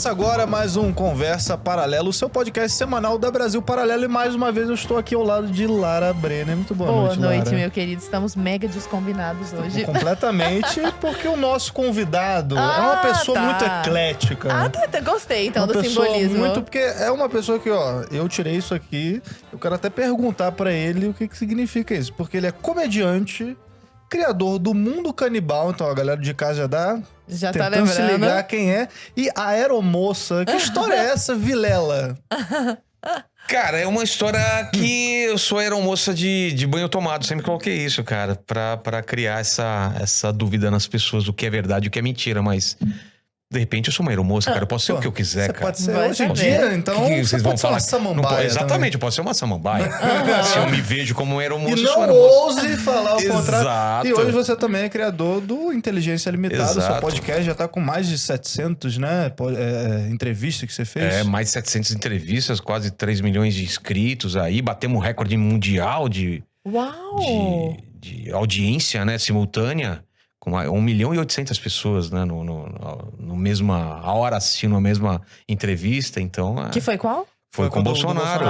Começa agora mais um Conversa Paralelo, o seu podcast semanal da Brasil Paralelo. E mais uma vez eu estou aqui ao lado de Lara Brenner. Muito boa noite, Lara. Boa noite, meu querido. Estamos mega descombinados hoje. Completamente, porque o nosso convidado é uma pessoa muito eclética. Gostei então uma do simbolismo. Muito, porque é uma pessoa que, eu tirei isso aqui, eu quero até perguntar pra ele o que significa isso. Porque ele é comediante, criador do Mundo Canibal, então a galera de casa já tá tentando lembrando. se ligar quem é. E a aeromoça, que história é essa, Vilela? Cara, é uma história que eu sou aeromoça de banho tomado. Sempre coloquei isso, cara, pra criar essa dúvida nas pessoas do que é verdade e o que é mentira, mas... De repente eu sou uma aeromoça, cara. Eu posso ser o que eu quiser, cara. Pode ser Vai hoje em saber. dia, então Que você pode ser uma samambaia. Exatamente, eu posso ser uma samambaia. Se eu me vejo como uma aeromoça, E eu sou uma não aeromoça. ouse falar o contrário. Exato. E hoje você também é criador do Inteligência Limitada. Seu Exato. podcast já tá com mais de 700, né? Entrevistas que você fez. Mais de 700 entrevistas, quase 3 milhões de inscritos aí. Batemos um recorde mundial de Uau! de audiência, né, simultânea. Com 1.800.000 pessoas, né, no mesma a hora assistindo a mesma entrevista, então... Que foi qual? Foi com o Bolsonaro.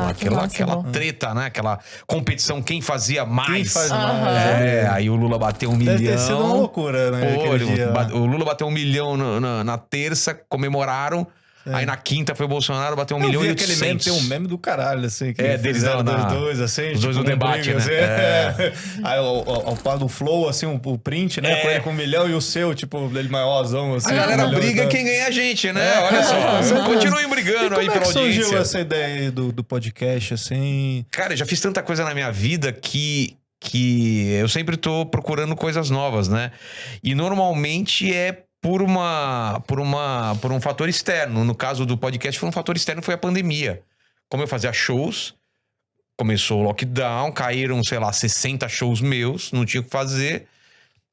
Aquela bom. treta, né? Aquela competição, quem fazia mais. Quem faz mais? Aí o Lula bateu 1 Deve milhão. ter sido uma loucura, né? Pô, aquele dia. o Lula bateu 1 milhão na terça, comemoraram. Aí na quinta foi o Bolsonaro, bateu 1 milhão e 800. Aquele meme, tem um meme do caralho, assim. Que deles fizeram na- dos dois, assim. os dois no debate, briga, né? assim. Aí ao par do Flow, assim, o print, né? Com ele com 1 milhão e o seu, tipo, ele maiorzão, assim. A galera 1 milhão briga e e tanto. quem ganha a gente, né? Olha só. Continuem brigando aí Como é pela que surgiu audiência. essa ideia aí do podcast, assim? Cara, eu já fiz tanta coisa na minha vida que eu sempre tô procurando coisas novas, né? E normalmente é por um fator externo. No caso do podcast, foi um fator externo, foi a pandemia. Como eu fazia shows, começou o lockdown, caíram, sei lá, 60 shows meus, não tinha o que fazer,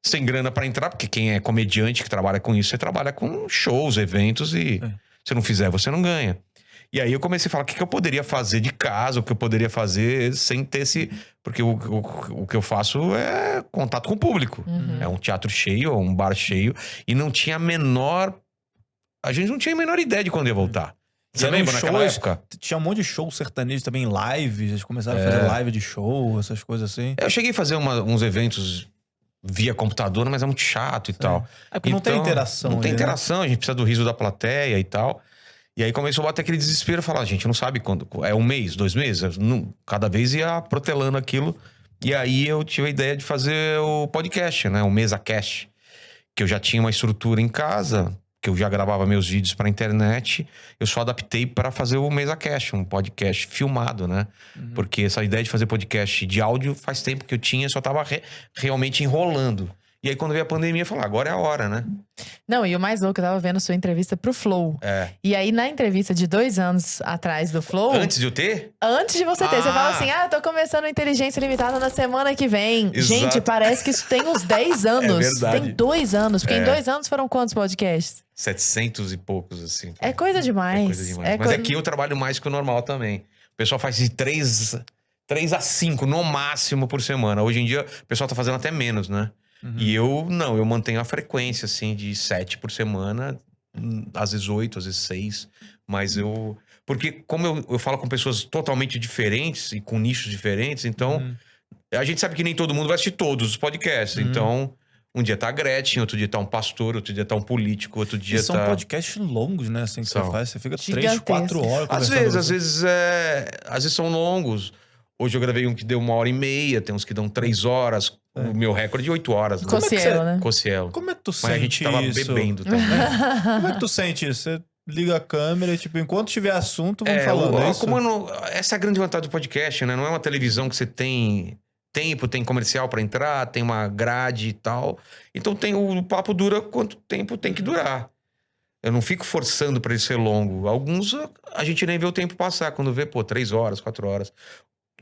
sem grana pra entrar, porque quem é comediante que trabalha com isso, você trabalha com shows, eventos e se não fizer, você não ganha. E aí eu comecei a falar o que eu poderia fazer de casa, o que eu poderia fazer sem ter esse... Porque o que eu faço é contato com o público. É um teatro cheio, é um bar cheio. E não tinha a menor... A gente não tinha a menor ideia de quando ia voltar. Você eram lembra naquela shows- época? Tinha um monte de show sertanejo também, live. Eles começaram a fazer live de show, essas coisas assim. Eu cheguei a fazer uns eventos via computador, mas é muito chato e tal. É porque não tem interação. Não tem ali, né? interação, a gente precisa do riso da plateia e tal. E aí começou a bater aquele desespero, falar, a gente não sabe quando, é 1 mês, 2 meses, cada vez ia protelando aquilo. E aí eu tive a ideia de fazer o podcast, né, o MesaCast, que eu já tinha uma estrutura em casa, que eu já gravava meus vídeos pra internet, eu só adaptei para fazer o MesaCast, um podcast filmado, né? Porque essa ideia de fazer podcast de áudio faz tempo que eu tinha, só tava realmente enrolando. E aí quando veio a pandemia, eu falei, agora é a hora, né? Não, e o mais louco, eu tava vendo sua entrevista pro Flow. E aí, na entrevista de 2 anos atrás do Flow... Antes de eu ter? Antes de você ter, você fala assim, tô começando Inteligência Limitada na semana que vem. Exato. Gente, parece que isso tem uns 10 anos. É verdade. Tem 2 anos. Porque em 2 anos foram quantos podcasts? 700 e poucos, assim. É coisa demais. É coisa demais. Mas aqui eu trabalho mais que o normal também. O pessoal faz de 3 a 5, no máximo, por semana. Hoje em dia, o pessoal tá fazendo até menos, né? E eu mantenho a frequência, assim, de 7 por semana, às vezes 8, às vezes 6. Mas porque como eu falo com pessoas totalmente diferentes e com nichos diferentes, então a gente sabe que nem todo mundo vai assistir todos os podcasts. Então, um dia tá a Gretchen, outro dia tá um pastor, outro dia tá um político, outro dia são tá... podcasts longos, né? Assim que você faz. Você fica 3, Gigantescos. 4 horas Às vezes são longos. Hoje eu gravei um que deu 1h30, tem uns que dão 3 horas. O meu recorde é 8 horas. Né? Cossielo, né? Cossielo. Como é que tu Mas a gente sente tava isso? bebendo também. Como é que tu sente isso? Você liga a câmera e, tipo, enquanto tiver assunto, vamos falando. É isso? Essa é a grande vantagem do podcast, né? Não é uma televisão que você tem tempo, tem comercial pra entrar, tem uma grade e tal. Então o papo dura quanto tempo tem que durar. Eu não fico forçando pra ele ser longo. Alguns a gente nem vê o tempo passar. Quando vê, 3 horas, 4 horas.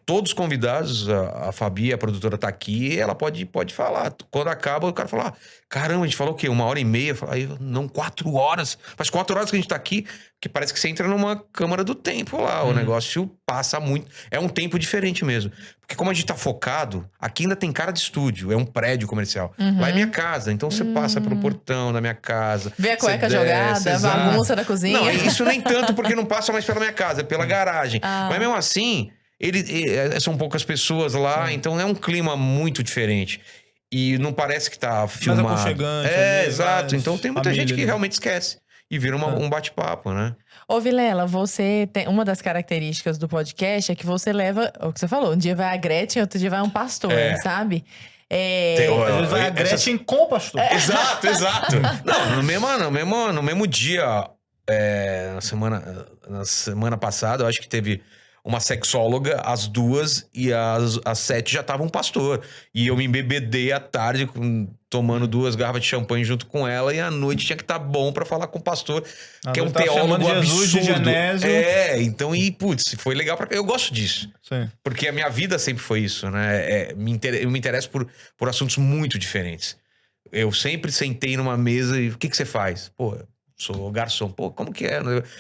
todos os convidados, a Fabi, a produtora tá aqui, ela pode falar. Quando acaba, o cara fala, caramba, a gente falou o quê? 1h30? Aí, não, 4 horas. Faz 4 horas que a gente tá aqui, que parece que você entra numa câmara do tempo lá. O negócio passa muito. É um tempo diferente mesmo. Porque como a gente tá focado, aqui ainda tem cara de estúdio, é um prédio comercial. Lá é minha casa, então você passa pelo portão da minha casa. Vê a cueca jogada, bagunça da cozinha. Não, isso nem tanto, porque não passa mais pela minha casa, é pela garagem. Mas mesmo assim, são poucas pessoas lá, então é um clima muito diferente. E não parece que tá filmado. Mais aconchegante. Exato. Então tem muita gente que realmente esquece. E vira um bate-papo, né? Ô, Vilela, você tem... Uma das características do podcast é que você leva... O que você falou, um dia vai a Gretchen, outro dia vai um pastor, sabe? Vai a Gretchen com o pastor. Exato. Não, no mesmo dia, na semana passada, eu acho que teve uma sexóloga, as 2, e às 7 já tava um pastor. E eu me embebedei à tarde, tomando 2 garrafas de champanhe junto com ela, e à noite tinha que estar bom pra falar com o pastor, que é um teólogo absurdo. De Genésio. Então, putz, foi legal pra... Eu gosto disso. Sim. Porque a minha vida sempre foi isso, né? Eu me interesso por assuntos muito diferentes. Eu sempre sentei numa mesa e o que você faz? Pô, sou garçom. Pô, como que é?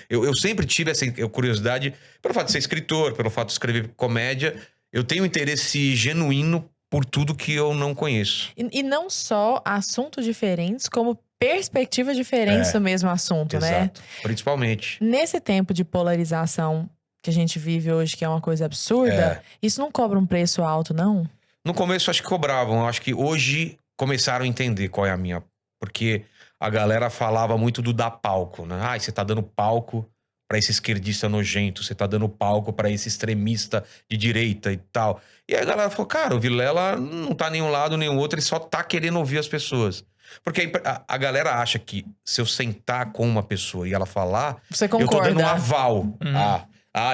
Eu sempre tive essa curiosidade, pelo fato de ser escritor, pelo fato de escrever comédia. Eu tenho um interesse genuíno por tudo que eu não conheço. E não só assuntos diferentes, como perspectivas diferentes do mesmo assunto, né? Exato. Principalmente. Nesse tempo de polarização que a gente vive hoje, que é uma coisa absurda, isso não cobra um preço alto, não? No começo, acho que cobravam. Eu acho que hoje começaram a entender qual é a minha... Porque a galera falava muito do dar palco, né? Você tá dando palco pra esse esquerdista nojento, você tá dando palco pra esse extremista de direita e tal. E aí a galera falou, cara, o Vilela não tá nem um lado nem o outro, ele só tá querendo ouvir as pessoas. Porque a galera acha que se eu sentar com uma pessoa e ela falar, você concorda. Eu tô dando um aval.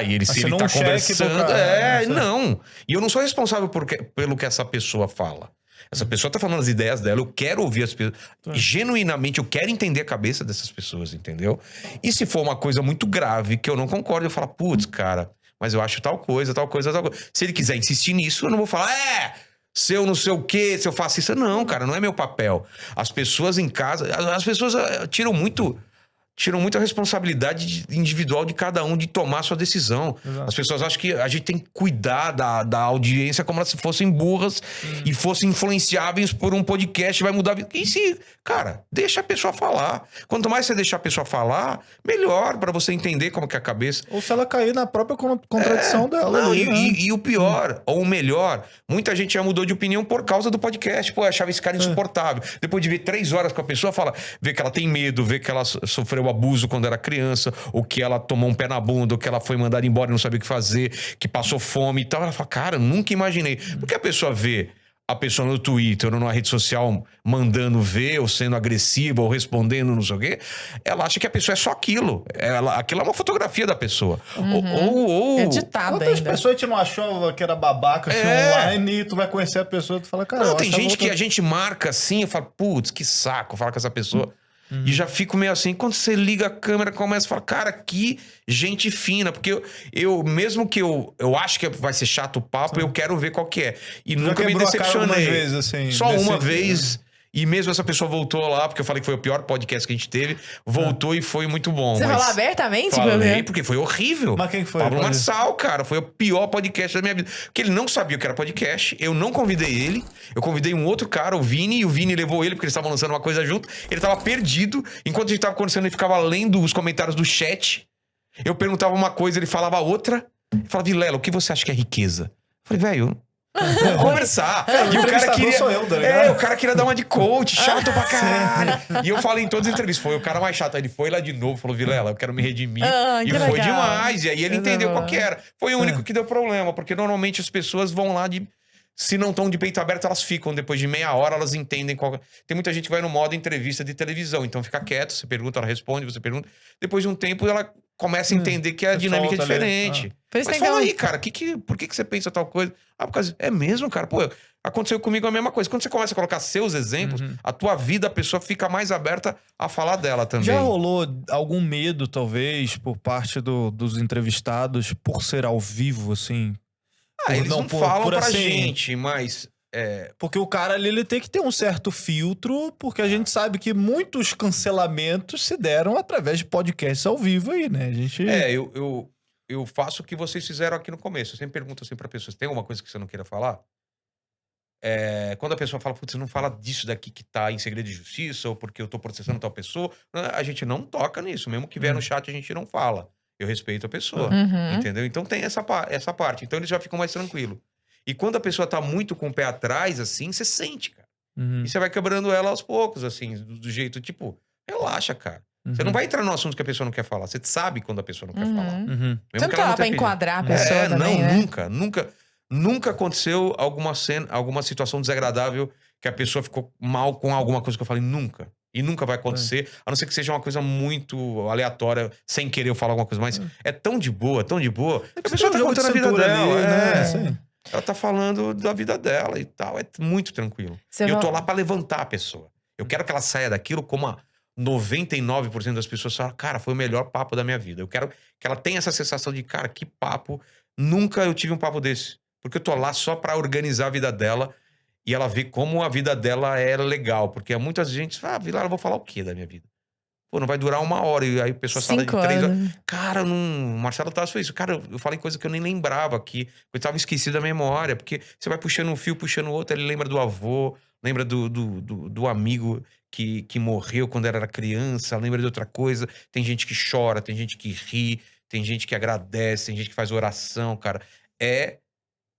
E se ele tá conversando... não. E eu não sou responsável pelo que essa pessoa fala. Essa pessoa tá falando as ideias dela, eu quero ouvir as pessoas. Genuinamente, eu quero entender a cabeça dessas pessoas, entendeu? E se for uma coisa muito grave, que eu não concordo, eu falo, putz, cara, mas eu acho tal coisa. Se ele quiser insistir nisso, eu não vou falar, se eu não sei o quê, se eu faço isso. Não, cara, não é meu papel. As pessoas em casa, as pessoas tiram muita responsabilidade individual de cada um de tomar a sua decisão. Exato. As pessoas acham que a gente tem que cuidar da audiência como se fossem burras e fossem influenciáveis por um podcast, vai mudar a vida. E se, cara, deixa a pessoa falar. Quanto mais você deixar a pessoa falar, melhor pra você entender como que é a cabeça. Ou se ela cair na própria contradição dela. Não, e o pior, ou o melhor, muita gente já mudou de opinião por causa do podcast. Pô, achava esse cara insuportável. Depois de ver 3 horas com a pessoa, vê que ela tem medo, vê que ela sofreu abuso quando era criança, ou que ela tomou um pé na bunda, ou que ela foi mandada embora e não sabia o que fazer, que passou fome e tal. Ela fala, cara, nunca imaginei. Porque a pessoa vê a pessoa no Twitter ou numa rede social mandando ver, ou sendo agressiva, ou respondendo, não sei o quê, ela acha que a pessoa é só aquilo. Aquilo é uma fotografia da pessoa. Ou editada ainda. Quantas pessoas a gente não achou que era babaca online, e tu vai conhecer a pessoa, tu fala, cara... Não, tem gente que a gente marca assim, eu falo, putz, que saco falar com essa pessoa. E já fico meio assim, quando você liga a câmera, começa a falar, cara, que gente fina. Porque eu mesmo que eu acho que vai ser chato o papo, eu quero ver qual que é. E nunca me decepcionei. Vezes, assim, só uma vez. E mesmo essa pessoa voltou lá, porque eu falei que foi o pior podcast que a gente teve, voltou e foi muito bom. Você falou abertamente? Falei, porque foi horrível. Mas quem foi? Pablo Marçal, cara, foi o pior podcast da minha vida. Porque ele não sabia o que era podcast, eu não convidei ele, eu convidei um outro cara, o Vini, e o Vini levou ele, porque eles estavam lançando uma coisa junto, ele tava perdido, enquanto a gente tava conversando, ele ficava lendo os comentários do chat, eu perguntava uma coisa, ele falava outra, ele falava, Vilela, o que você acha que é riqueza? Eu falei, velho... Vamos conversar. E o cara queria. O cara queria dar uma de coach, chato pra caralho. E eu falei em todas as entrevistas, foi o cara mais chato. Aí ele foi lá de novo, falou, Vilela, eu quero me redimir. E foi legal. Demais. E aí ele entendeu qual que era. Foi o único que deu problema, porque normalmente as pessoas vão lá de. Se não estão de peito aberto, elas ficam. Depois de meia hora, elas entendem qual... Tem muita gente que vai no modo entrevista de televisão. Então fica quieto, você pergunta, ela responde, você pergunta. Depois de um tempo, ela começa a entender que a dinâmica é diferente. Mas fala aí, cara, por que você pensa tal coisa? Por causa... É mesmo, cara? Pô, aconteceu comigo a mesma coisa. Quando você começa a colocar seus exemplos, a tua vida, a pessoa fica mais aberta a falar dela também. Já rolou algum medo, talvez, por parte dos entrevistados, por ser ao vivo, assim? Eles não falam pra gente, mas... Porque o cara ali, ele tem que ter um certo filtro, porque a gente sabe que muitos cancelamentos se deram através de podcasts ao vivo aí, né? A gente... Eu faço o que vocês fizeram aqui no começo. Eu sempre pergunto assim pra pessoas, tem alguma coisa que você não queira falar? Quando a pessoa fala, putz, não fala disso daqui que tá em segredo de justiça, ou porque eu tô processando tal pessoa, a gente não toca nisso. Mesmo que vier no chat, a gente não fala. Eu respeito a pessoa, entendeu? Então tem essa parte. Então eles já ficam mais tranquilos. E quando a pessoa tá muito com o pé atrás, assim, você sente, cara. E você vai quebrando ela aos poucos, assim, do jeito, tipo, relaxa, cara. Você não vai entrar no assunto que a pessoa não quer falar. Você sabe quando a pessoa não quer falar. Mesmo Você não que tá ela lá pra tenha enquadrar a pedido. pessoa também, né? Nunca aconteceu alguma situação desagradável que a pessoa ficou mal com alguma coisa que eu falei. Nunca. E nunca vai acontecer, a não ser que seja uma coisa muito aleatória, sem querer eu falar alguma coisa. Mas é tão de boa, que a pessoa tá contando a vida dela. Ali, né? Ela tá falando da vida dela e tal. É muito tranquilo. E eu tô lá pra levantar a pessoa. Eu quero que ela saia daquilo como a 99% das pessoas falam, cara, foi o melhor papo da minha vida. Eu quero que ela tenha essa sensação de, cara, que papo. Nunca eu tive um papo desse. Porque eu tô lá só pra organizar a vida dela e ela vê como a vida dela é legal. Porque muitas gente fala, Vilela, eu vou falar o quê da minha vida? Pô, não vai durar 1 hora. E aí a pessoa fala de 3 horas. Cara, o Marcelo Tassi foi isso. Cara, eu falei coisa que eu nem lembrava aqui. Eu tava esquecido da memória. Porque você vai puxando um fio, puxando o outro. Ele lembra do avô, lembra do amigo que morreu quando era criança, lembra de outra coisa. Tem gente que chora, tem gente que ri, tem gente que agradece, tem gente que faz oração, cara. É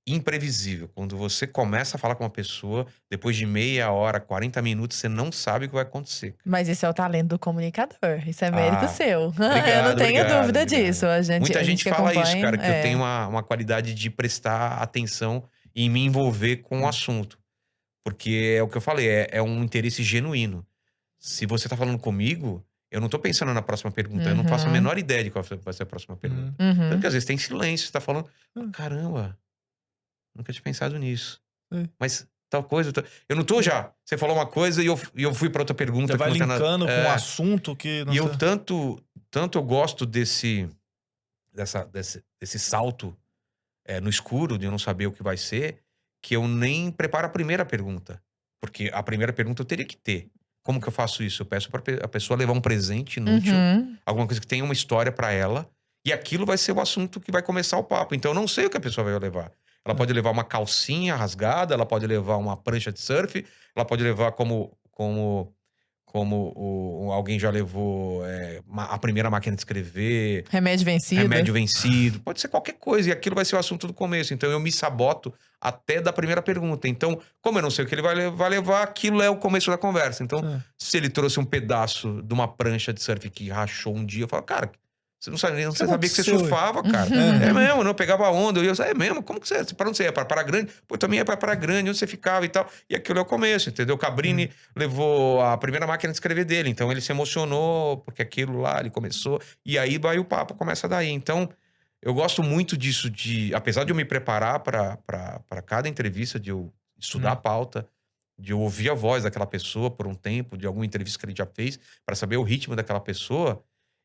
imprevisível. Quando você começa a falar com uma pessoa, depois de meia hora, 40 minutos, você não sabe o que vai acontecer. Mas isso é o talento do comunicador. Isso é mérito seu. Obrigado, eu não tenho dúvida obrigado. disso. Muita gente fala acompanha, isso, cara, que eu tenho uma qualidade de prestar atenção e me envolver com o assunto. Porque é o que eu falei, é um interesse genuíno. Se você tá falando comigo, eu não tô pensando na próxima pergunta. Eu não faço a menor ideia de qual vai ser a próxima pergunta. Tanto que às vezes tem silêncio, você tá falando, caramba, nunca tinha pensado nisso. Mas tal coisa... Eu não tô já... Você falou uma coisa e eu fui pra outra pergunta. Já vai linkando com um assunto que... E eu tanto eu gosto desse salto no escuro, de eu não saber o que vai ser, que eu nem preparo a primeira pergunta. Porque a primeira pergunta eu teria que ter. Como que eu faço isso? Eu peço pra a pessoa levar um presente inútil, alguma coisa que tenha uma história pra ela, e aquilo vai ser o assunto que vai começar o papo. Então eu não sei o que a pessoa vai levar. Ela pode levar uma calcinha rasgada, ela pode levar uma prancha de surf, ela pode levar como alguém já levou a primeira máquina de escrever. Remédio vencido. Pode ser qualquer coisa. E aquilo vai ser o assunto do começo. Então eu me saboto até da primeira pergunta. Então, como eu não sei o que ele vai levar, aquilo é o começo da conversa. Então, se ele trouxe um pedaço de uma prancha de surf que rachou um dia, eu falo, cara, você não sabia que você surfava, cara. É mesmo, não? Eu pegava onda. É mesmo? Como que você... Pra onde você ia? Pra Praia Grande? Pô, eu também ia pra Praia Grande, onde você ficava e tal. E aquilo é o começo, entendeu? O Cabrini levou a primeira máquina de escrever dele. Então, ele se emocionou, porque aquilo lá, ele começou. E aí, vai o papo, começa daí. Então, eu gosto muito disso, apesar de eu me preparar pra cada entrevista, de eu estudar a pauta, de eu ouvir a voz daquela pessoa por um tempo, de alguma entrevista que ele já fez, pra saber o ritmo daquela pessoa...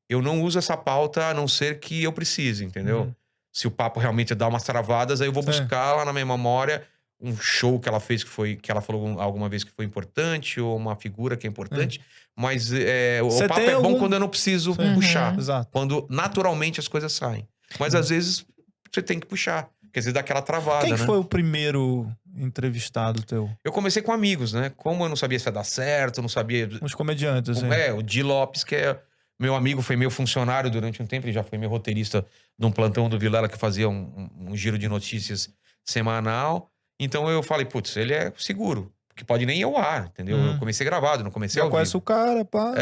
Eu não uso essa pauta a não ser que eu precise, entendeu? Se o papo realmente dá umas travadas, aí eu vou buscar lá na minha memória um show que ela fez, que ela falou alguma vez que foi importante, ou uma figura que é importante. Mas o papo é bom quando eu não preciso puxar. Quando naturalmente as coisas saem. Mas às vezes você tem que puxar. Quer dizer, dá aquela travada, Quem foi o primeiro entrevistado teu? Eu comecei com amigos, né? Como eu não sabia se ia dar certo, não sabia... Os comediantes, assim. O Di Lopes, que é... Meu amigo, foi meu funcionário durante um tempo. Ele já foi meu roteirista de um plantão do Vilela que fazia um giro de notícias semanal. Então eu falei, putz, ele é seguro. Porque pode nem ir ao ar, entendeu? Eu comecei gravado, não comecei ao vivo. Já conhece o cara, pá.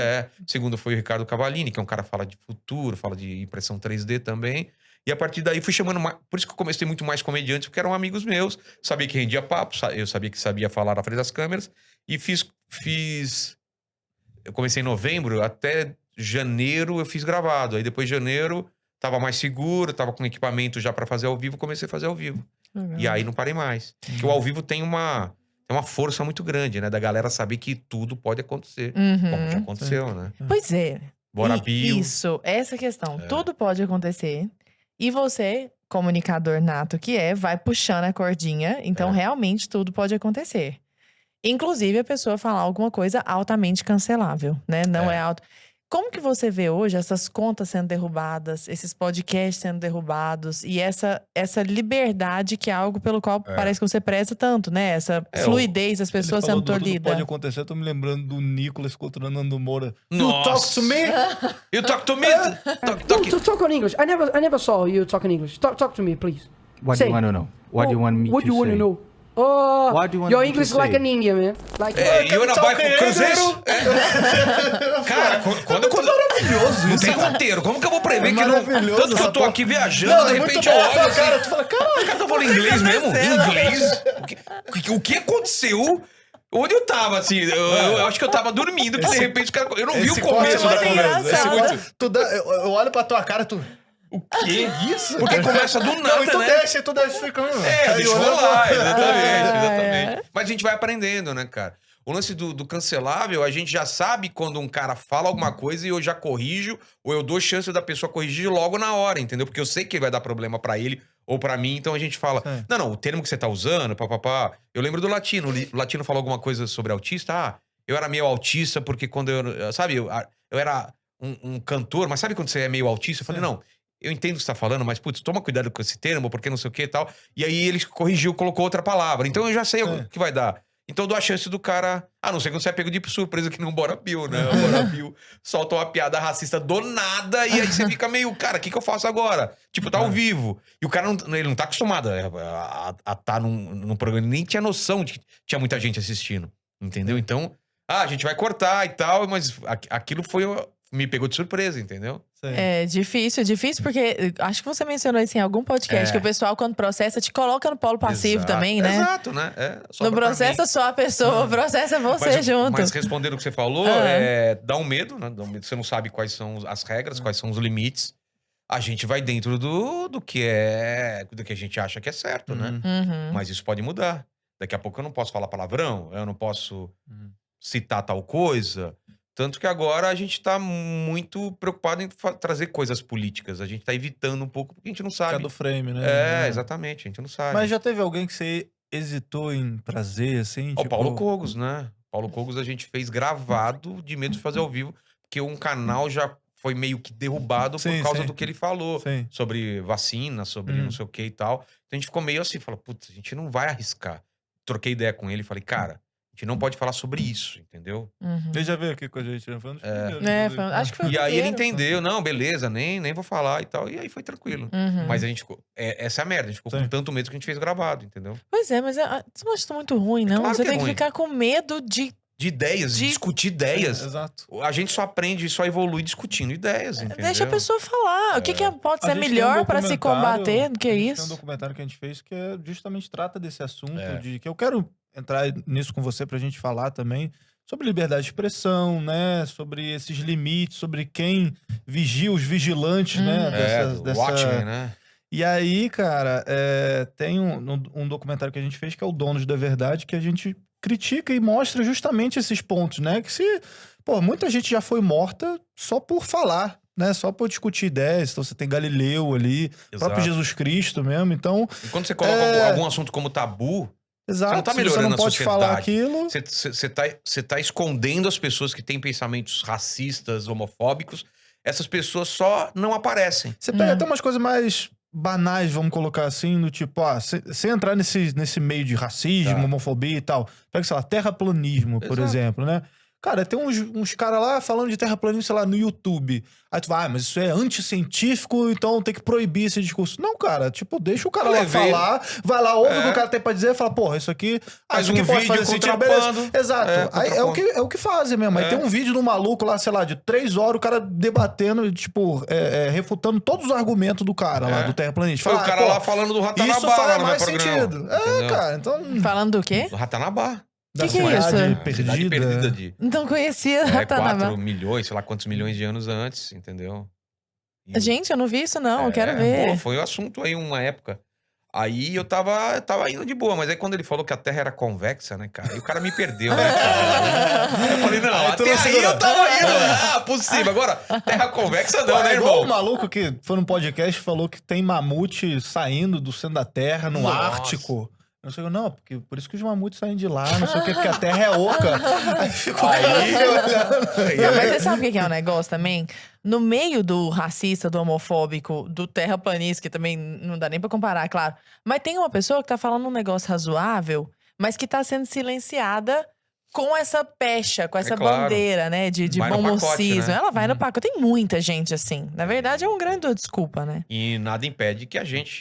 Segundo foi o Ricardo Cavallini, que é um cara que fala de futuro, fala de impressão 3D também. E a partir daí fui chamando mais... Por isso que eu comecei muito mais comediantes, porque eram amigos meus. Sabia que rendia papo, eu sabia que sabia falar na frente das câmeras. E fiz... Eu comecei em novembro, até... janeiro eu fiz gravado. Aí depois de janeiro, tava mais seguro, tava com equipamento já pra fazer ao vivo, comecei a fazer ao vivo. E aí não parei mais. Porque o ao vivo tem uma força muito grande, né? Da galera saber que tudo pode acontecer. Como já aconteceu, né? Pois é. Bora Bio. Isso, essa questão. Tudo pode acontecer. E você, comunicador nato que vai puxando a cordinha. Então, realmente, tudo pode acontecer. Inclusive, a pessoa falar alguma coisa altamente cancelável, né? Não é alto... Como que você vê hoje essas contas sendo derrubadas, esses podcasts sendo derrubados e essa liberdade que é algo pelo qual parece que você preza tanto, né? Essa fluidez, as pessoas sendo tolhidas. Pode acontecer, eu tô me lembrando do Nicolas contra o Nando Moura. Nossa. You talk to me? You talk to me? Talk on English. I never saw you talk in English. Talk to me, please. What do you want to know? What do you want me What to do you want say? to know? Oh, What do you want your me to English is say? like an Indian, man. Like, You wanna buy Cruzeiro? Cara, quando Maravilhoso não isso. tem roteiro, como que eu vou prever que não... Maravilhoso Tanto que eu essa tô porra. aqui viajando, Não, de é muito repente eu bom. olho assim... Cara, tu fala, caralho. Os caras estão falando inglês mesmo? Inglês? O que aconteceu? Onde eu tava, assim? Eu acho que eu tava dormindo, que de repente os caras... Eu não vi o começo da conversa. Eu olho pra tua cara, tu... O quê? Isso? Porque começa do nada, Não, e tu né? deixa, fica... Deixa rolar, exatamente. Mas a gente vai aprendendo, né, cara? O lance do cancelável, a gente já sabe quando um cara fala alguma coisa e eu já corrijo, ou eu dou chance da pessoa corrigir logo na hora, entendeu? Porque eu sei que vai dar problema pra ele ou pra mim, então a gente fala, não, o termo que você tá usando, papapá. Eu lembro do Latino, o Latino falou alguma coisa sobre autista, eu era meio autista porque quando sabe, eu era um cantor, mas sabe quando você é meio autista? Eu falei, não, eu entendo o que você tá falando, mas, putz, toma cuidado com esse termo, porque não sei o que e tal. E aí ele corrigiu, colocou outra palavra. Então eu já sei o que vai dar. Então eu dou a chance do cara... A não ser que você é pego de surpresa que não Bora Bill, né? O Bora Bill solta uma piada racista do nada e aí você fica meio... Cara, o que eu faço agora? Tipo, tá ao vivo. E o cara, ele não tá acostumado a tá num programa. Ele nem tinha noção de que tinha muita gente assistindo. Entendeu? Então, a gente vai cortar e tal, mas aquilo me pegou de surpresa, entendeu? É difícil porque acho que você mencionou isso em algum podcast, que o pessoal, quando processa, te coloca no polo passivo também, né? Exato, né? Não processa só a pessoa, processa você junto. Mas respondendo o que você falou, dá um medo, né? Dá um medo. Você não sabe quais são as regras, quais são os limites. A gente vai dentro do que a gente acha que é certo, né? Mas isso pode mudar. Daqui a pouco eu não posso falar palavrão, eu não posso citar tal coisa. Tanto que agora a gente tá muito preocupado em trazer coisas políticas. A gente tá evitando um pouco, porque a gente não sabe. Fica do frame, né? Exatamente, a gente não sabe. Mas já teve alguém que você hesitou em trazer, assim? O Paulo Cogos, né? Paulo Cogos a gente fez gravado de medo de fazer ao vivo, porque um canal já foi meio que derrubado por causa do que ele falou. Sobre vacina, sobre não sei o que e tal. Então a gente ficou meio assim, falou, putz, a gente não vai arriscar. Troquei ideia com ele e falei, cara... A gente não pode falar sobre isso, entendeu? Ele já veio aqui com a gente, né? Acho que foi E aí ele entendeu, não, beleza, nem vou falar e tal. E aí foi tranquilo. Mas a gente ficou... essa é a merda, a gente ficou com tanto medo que a gente fez gravado, entendeu? Pois é, mas você não acha isso muito ruim, não? Claro você que é tem que ruim. ficar com medo de ideias, de discutir ideias. Exato. A gente só aprende, só evolui discutindo ideias, entendeu? Deixa a pessoa falar. O que pode ser A gente tem melhor pra se combater do que Tem um isso? documentário que a gente fez que justamente trata desse assunto, que eu quero entrar nisso com você pra gente falar também, sobre liberdade de expressão, né? Sobre esses limites, sobre quem vigia os vigilantes, né? Watchmen, né? E aí, cara, tem um documentário que a gente fez que é o Donos da Verdade, que a gente critica e mostra justamente esses pontos, né? Que muita gente já foi morta só por falar, né? Só por discutir ideias. Então você tem Galileu ali, o próprio Jesus Cristo mesmo. Então, e quando você coloca algum assunto como tabu, exato, você não tá melhorando você não a pode sociedade. falar aquilo. Você tá escondendo as pessoas que têm pensamentos racistas, homofóbicos. Essas pessoas só não aparecem. Você pega até umas coisas mais banais, vamos colocar assim, do tipo, sem entrar nesse meio de racismo, homofobia e tal. Pega, sei lá, terraplanismo, por exemplo, né? Cara, tem uns caras lá falando de terraplanismo, sei lá, no YouTube. Aí tu vai, mas isso é anticientífico, então tem que proibir esse discurso. Não, cara, tipo, deixa o cara lá falar, vai lá, ouve o que o cara tem pra dizer, fala, porra, isso aqui... Faz isso aqui pode fazer sentido, beleza. Exato. Aí é o que fazem mesmo. Aí tem um vídeo do maluco lá, sei lá, de 3 horas, o cara debatendo, tipo, refutando todos os argumentos do cara lá, do terraplanista. Foi o cara lá falando do Ratanabá. Isso faz no mais meu programa, sentido. entendeu? Cara, então... Falando do quê? Do Ratanabá. Da que é isso? cidade Cidade perdida de... Não conhecia Ratanabá. 4 milhões, sei lá quantos milhões de anos antes, entendeu? Gente, eu não vi isso não, eu quero ver. Pô, foi um assunto aí uma época. Aí eu tava indo de boa, mas aí quando ele falou que a Terra era convexa, né, cara? Aí o cara me perdeu, né, cara? Eu falei, não, até aí eu tava indo. Possível. Agora, Terra convexa não, né, igual irmão? o maluco que foi no podcast e falou que tem mamute saindo do centro da Terra, no Ártico. Não sei, não, porque por isso que os mamutes saem de lá, não sei o que, porque a Terra é oca. Aí ficou Mas você sabe o que é o negócio também? No meio do racista, do homofóbico, do terraplanista, que também não dá nem pra comparar, claro. Mas tem uma pessoa que tá falando um negócio razoável, mas que tá sendo silenciada com essa pecha, com essa claro. bandeira, né, de Vai no bom pacote, mocismo. né? Ela vai no pacote. Tem muita gente assim. Na verdade, é um grande desculpa, né? E nada impede que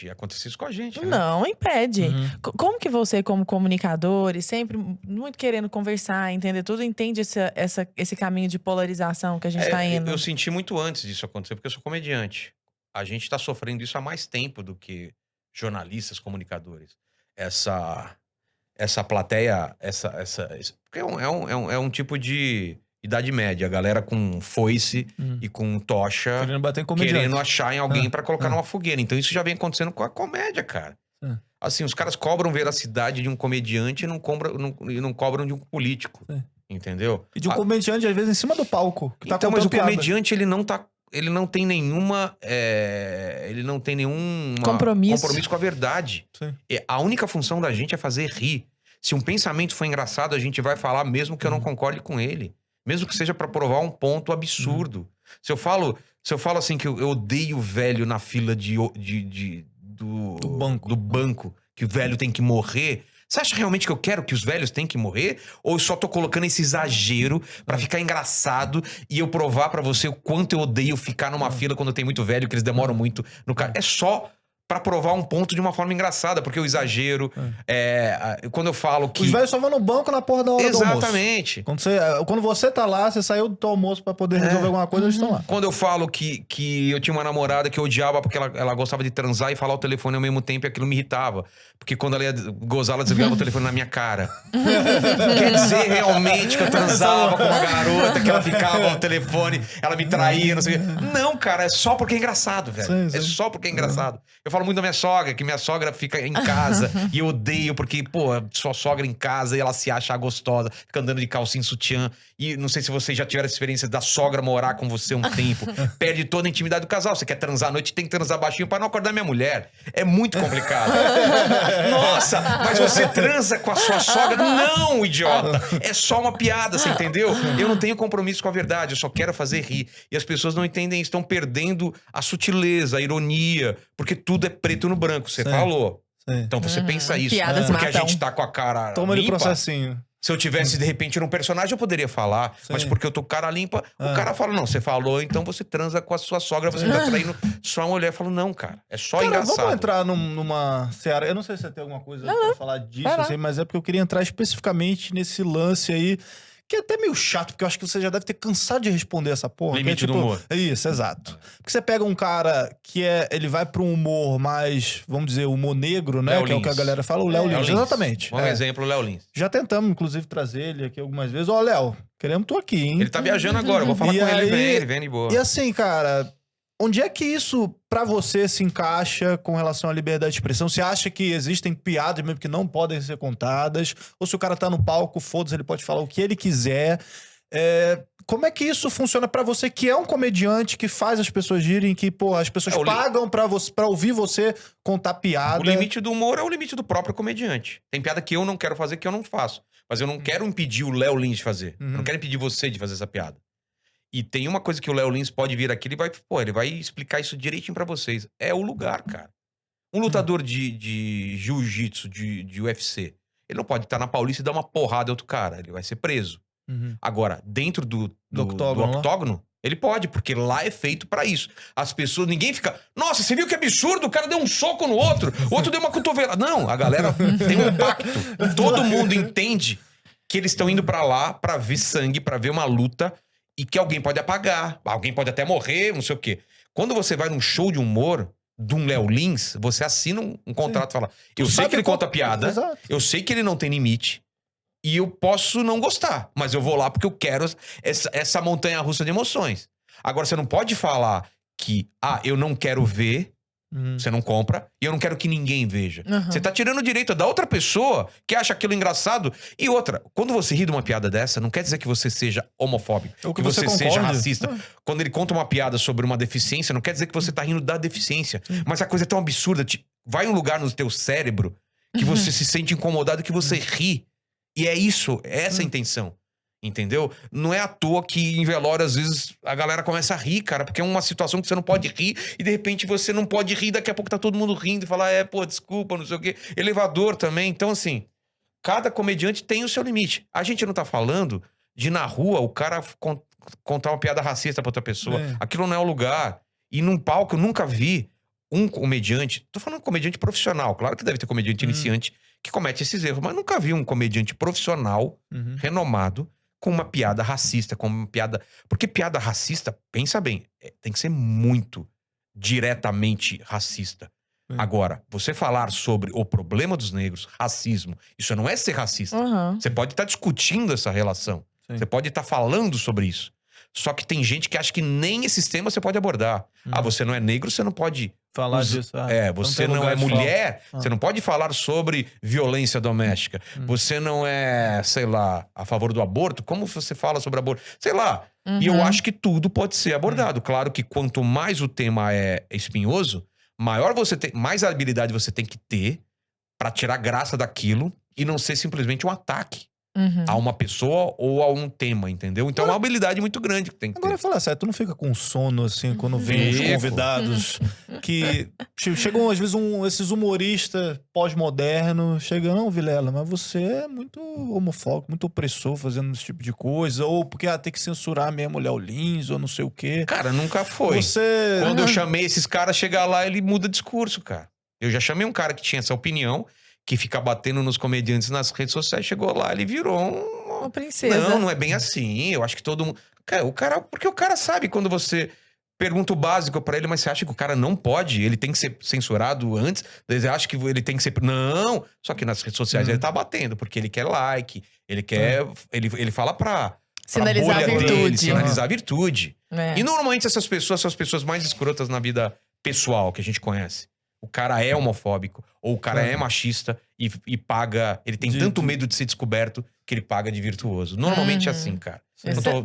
acontecesse isso com a gente, né? Não impede. Como que você, como comunicador, e sempre muito querendo conversar, entender tudo, entende esse caminho de polarização que a gente tá indo? Eu senti muito antes disso acontecer, porque eu sou comediante. A gente tá sofrendo isso há mais tempo do que jornalistas, comunicadores. Essa plateia, porque é um tipo de idade média, a galera com foice e com tocha, querendo bater em comediante. querendo achar em alguém pra colocar numa fogueira. Então isso já vem acontecendo com a comédia, cara. Assim, os caras cobram veracidade de um comediante e não cobram de um político. Entendeu? E de um comediante, às vezes, em cima do palco. Que tá então, mas o piada. comediante, ele não tem nenhuma. Ele não tem nenhum compromisso com a verdade. Sim. A única função da gente é fazer rir. Se um pensamento for engraçado, a gente vai falar mesmo que eu não concorde com ele. Mesmo que seja pra provar um ponto absurdo. Se eu falo assim que eu odeio o velho na fila do banco, que o velho tem que morrer. Você acha realmente que eu quero que os velhos tenham que morrer? Ou eu só tô colocando esse exagero pra ficar engraçado e eu provar pra você o quanto eu odeio ficar numa fila quando tem muito velho, que eles demoram muito no carro? É só pra provar um ponto de uma forma engraçada, porque o exagero... quando eu falo que... Os velhos só vão no banco na porra da hora do almoço. Exatamente. Quando você tá lá, você saiu do teu almoço pra poder resolver alguma coisa, eles estão lá. Quando eu falo que eu tinha uma namorada que eu odiava porque ela gostava de transar e falar o telefone ao mesmo tempo, e aquilo me irritava. Porque quando ela ia gozar, ela desligava o telefone na minha cara. Quer dizer realmente que eu transava com uma garota, que ela ficava no telefone, ela me traía, não sei o quê. Não, cara, é só porque é engraçado, velho. Sim. É só porque é engraçado. Eu falo muito da minha sogra, que minha sogra fica em casa e eu odeio porque, pô, sua sogra em casa e ela se acha gostosa, fica andando de calcinha e sutiã. E não sei se vocês já tiveram a experiência da sogra morar com você um tempo. Perde toda a intimidade do casal. Você quer transar à noite, tem que transar baixinho pra não acordar minha mulher. É muito complicado. Nossa, mas você transa com a sua sogra? Não, idiota. É só uma piada, você entendeu? Eu não tenho compromisso com a verdade, eu só quero fazer rir. E as pessoas não entendem isso, estão perdendo a sutileza, a ironia, porque tudo é preto no branco, você falou. Sim. Então você pensa isso. Piadas Porque matam. a gente tá com a cara Toma ele limpa. processinho. Se eu tivesse, de repente, num personagem, eu poderia falar. Sim. Mas porque eu tô com cara limpa, o cara fala, não, você falou, então você transa com a sua sogra, você tá traindo sua mulher. Eu falo, não, cara, é só engraçado. Vamos entrar numa seara. Eu não sei se você tem alguma coisa pra falar disso, assim, mas é porque eu queria entrar especificamente nesse lance aí, que é até meio chato, porque eu acho que você já deve ter cansado de responder essa porra. Limite que é, do humor. Isso, exato. Porque você pega um cara que ele vai pra um humor mais, vamos dizer, humor negro, né? Léo que é o que a Lins. galera fala, o Léo Lins. Exatamente. Bom exemplo, o Léo Lins. Já tentamos, inclusive, trazer ele aqui algumas vezes. Ó, Léo, queremos tu aqui, hein? Ele tá viajando agora, eu vou falar E com ele, aí- ele vem de boa. E assim, cara, onde é que isso, pra você, se encaixa com relação à liberdade de expressão? Você acha que existem piadas mesmo que não podem ser contadas? Ou se o cara tá no palco, foda-se, ele pode falar o que ele quiser? Como é que isso funciona pra você, que é um comediante, que faz as pessoas girem, que, pô, as pessoas pagam pra ouvir você contar piada? O limite do humor é o limite do próprio comediante. Tem piada que eu não quero fazer, que eu não faço. Mas eu não quero impedir o Léo Lins de fazer. Eu não quero impedir você de fazer essa piada. E tem uma coisa que o Léo Lins pode vir aqui, ele vai explicar isso direitinho pra vocês. É o lugar, cara. Um lutador de jiu-jitsu, de UFC, ele não pode estar na Paulista e dar uma porrada em outro cara. Ele vai ser preso. Agora, dentro do octógono, ele pode, porque lá é feito pra isso. As pessoas, ninguém fica, nossa, você viu que absurdo? O cara deu um soco no outro, o outro deu uma cotovelada. Não, a galera tem um pacto. Todo mundo entende que eles estão indo pra lá pra ver sangue, pra ver uma luta e que alguém pode apagar, alguém pode até morrer, não sei o quê. Quando você vai num show de humor de um Léo Lins, você assina um contrato e fala, eu sei que ele conta piada, Exato. eu sei que ele não tem limite, e eu posso não gostar, mas eu vou lá porque eu quero essa montanha-russa de emoções. Agora, você não pode falar que, eu não quero ver Você não compra e eu não quero que ninguém veja. Você tá tirando o direito da outra pessoa que acha aquilo engraçado. E outra, quando você ri de uma piada dessa, não quer dizer que você seja homofóbico, Ou que você concorde. seja racista. Quando ele conta uma piada sobre uma deficiência, não quer dizer que você tá rindo da deficiência. Mas a coisa é tão absurda. Vai um lugar no teu cérebro que você se sente incomodado, que você ri. E é isso, é essa a intenção. Entendeu? Não é à toa que em velório, às vezes, a galera começa a rir, cara, porque é uma situação que você não pode rir e de repente você não pode rir, daqui a pouco tá todo mundo rindo e fala, pô, desculpa, não sei o quê. Elevador também. Então, assim, cada comediante tem o seu limite. A gente não tá falando de na rua o cara contar uma piada racista pra outra pessoa. Aquilo não é o lugar. E num palco eu nunca vi um comediante, tô falando comediante profissional, claro que deve ter comediante iniciante que comete esses erros, mas nunca vi um comediante profissional, renomado, com uma piada racista, com uma piada... Porque piada racista, pensa bem, tem que ser muito diretamente racista. Agora, você falar sobre o problema dos negros, racismo, isso não é ser racista. Você pode estar discutindo essa relação. Você pode estar falando sobre isso. Só que tem gente que acha que nem esses temas você pode abordar. Você não é negro, você não pode... Falar disso. Você não é mulher, você não pode falar sobre violência doméstica. Você não é, sei lá, a favor do aborto. Como você fala sobre aborto? Sei lá. E eu acho que tudo pode ser abordado. Claro que quanto mais o tema é espinhoso, mais habilidade você tem que ter pra tirar graça daquilo e não ser simplesmente um ataque a uma pessoa ou a um tema, entendeu? Então é uma habilidade muito grande que tem que ter. Agora, fala sério, tu não fica com sono, assim, quando vem os convidados que... Chegam, às vezes, esses humoristas pós-modernos, chegam, não, Vilela, mas você é muito homofóbico, muito opressor fazendo esse tipo de coisa, ou porque tem que censurar mesmo o Léo Lins, ou não sei o quê. Cara, nunca foi. Quando eu chamei esses caras, chegar lá, ele muda discurso, cara. Eu já chamei um cara que tinha essa opinião, que fica batendo nos comediantes nas redes sociais, chegou lá, ele virou uma princesa. Não é bem assim. Eu acho que todo mundo... Cara, porque o cara sabe quando você pergunta o básico pra ele, mas você acha que o cara não pode? Ele tem que ser censurado antes? Você acha que ele tem que ser... Não! Só que nas redes sociais ele tá batendo, porque ele quer like, ele quer... Ele fala pra sinalizar a virtude. Dele, sinalizar a virtude. E normalmente essas pessoas são as pessoas mais escrotas na vida pessoal que a gente conhece. O cara é homofóbico, ou o cara é machista e paga... Ele tem tanto medo de ser descoberto que ele paga de virtuoso. Normalmente é assim, cara.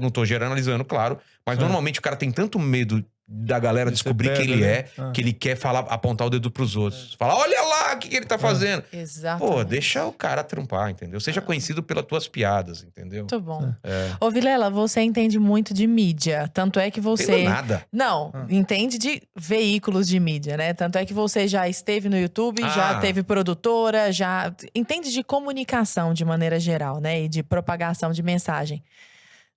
Não tô generalizando, claro. Mas normalmente o cara tem tanto medo da galera descobrir quem ele é, que ele quer apontar o dedo pros outros. Falar, olha lá o que ele tá fazendo. Exatamente. Pô, deixa o cara trampar, entendeu? Seja conhecido pelas tuas piadas, entendeu? Muito bom. Ô, Vilela, você entende muito de mídia. Tanto é que você... Entendo nada. Não, entende de veículos de mídia, né? Tanto é que você já esteve no YouTube, já teve produtora, já... Entende de comunicação de maneira geral, né? E de propagação de mensagem.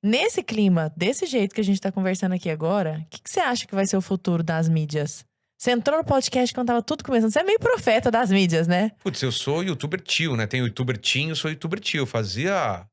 Nesse clima, desse jeito que a gente tá conversando aqui agora, o que você acha que vai ser o futuro das mídias? Você entrou no podcast quando tava tudo começando. Você é meio profeta das mídias, né? Putz, eu sou youtuber tio, né? Tem o youtuber Tim, eu sou youtuber tio. Eu fazia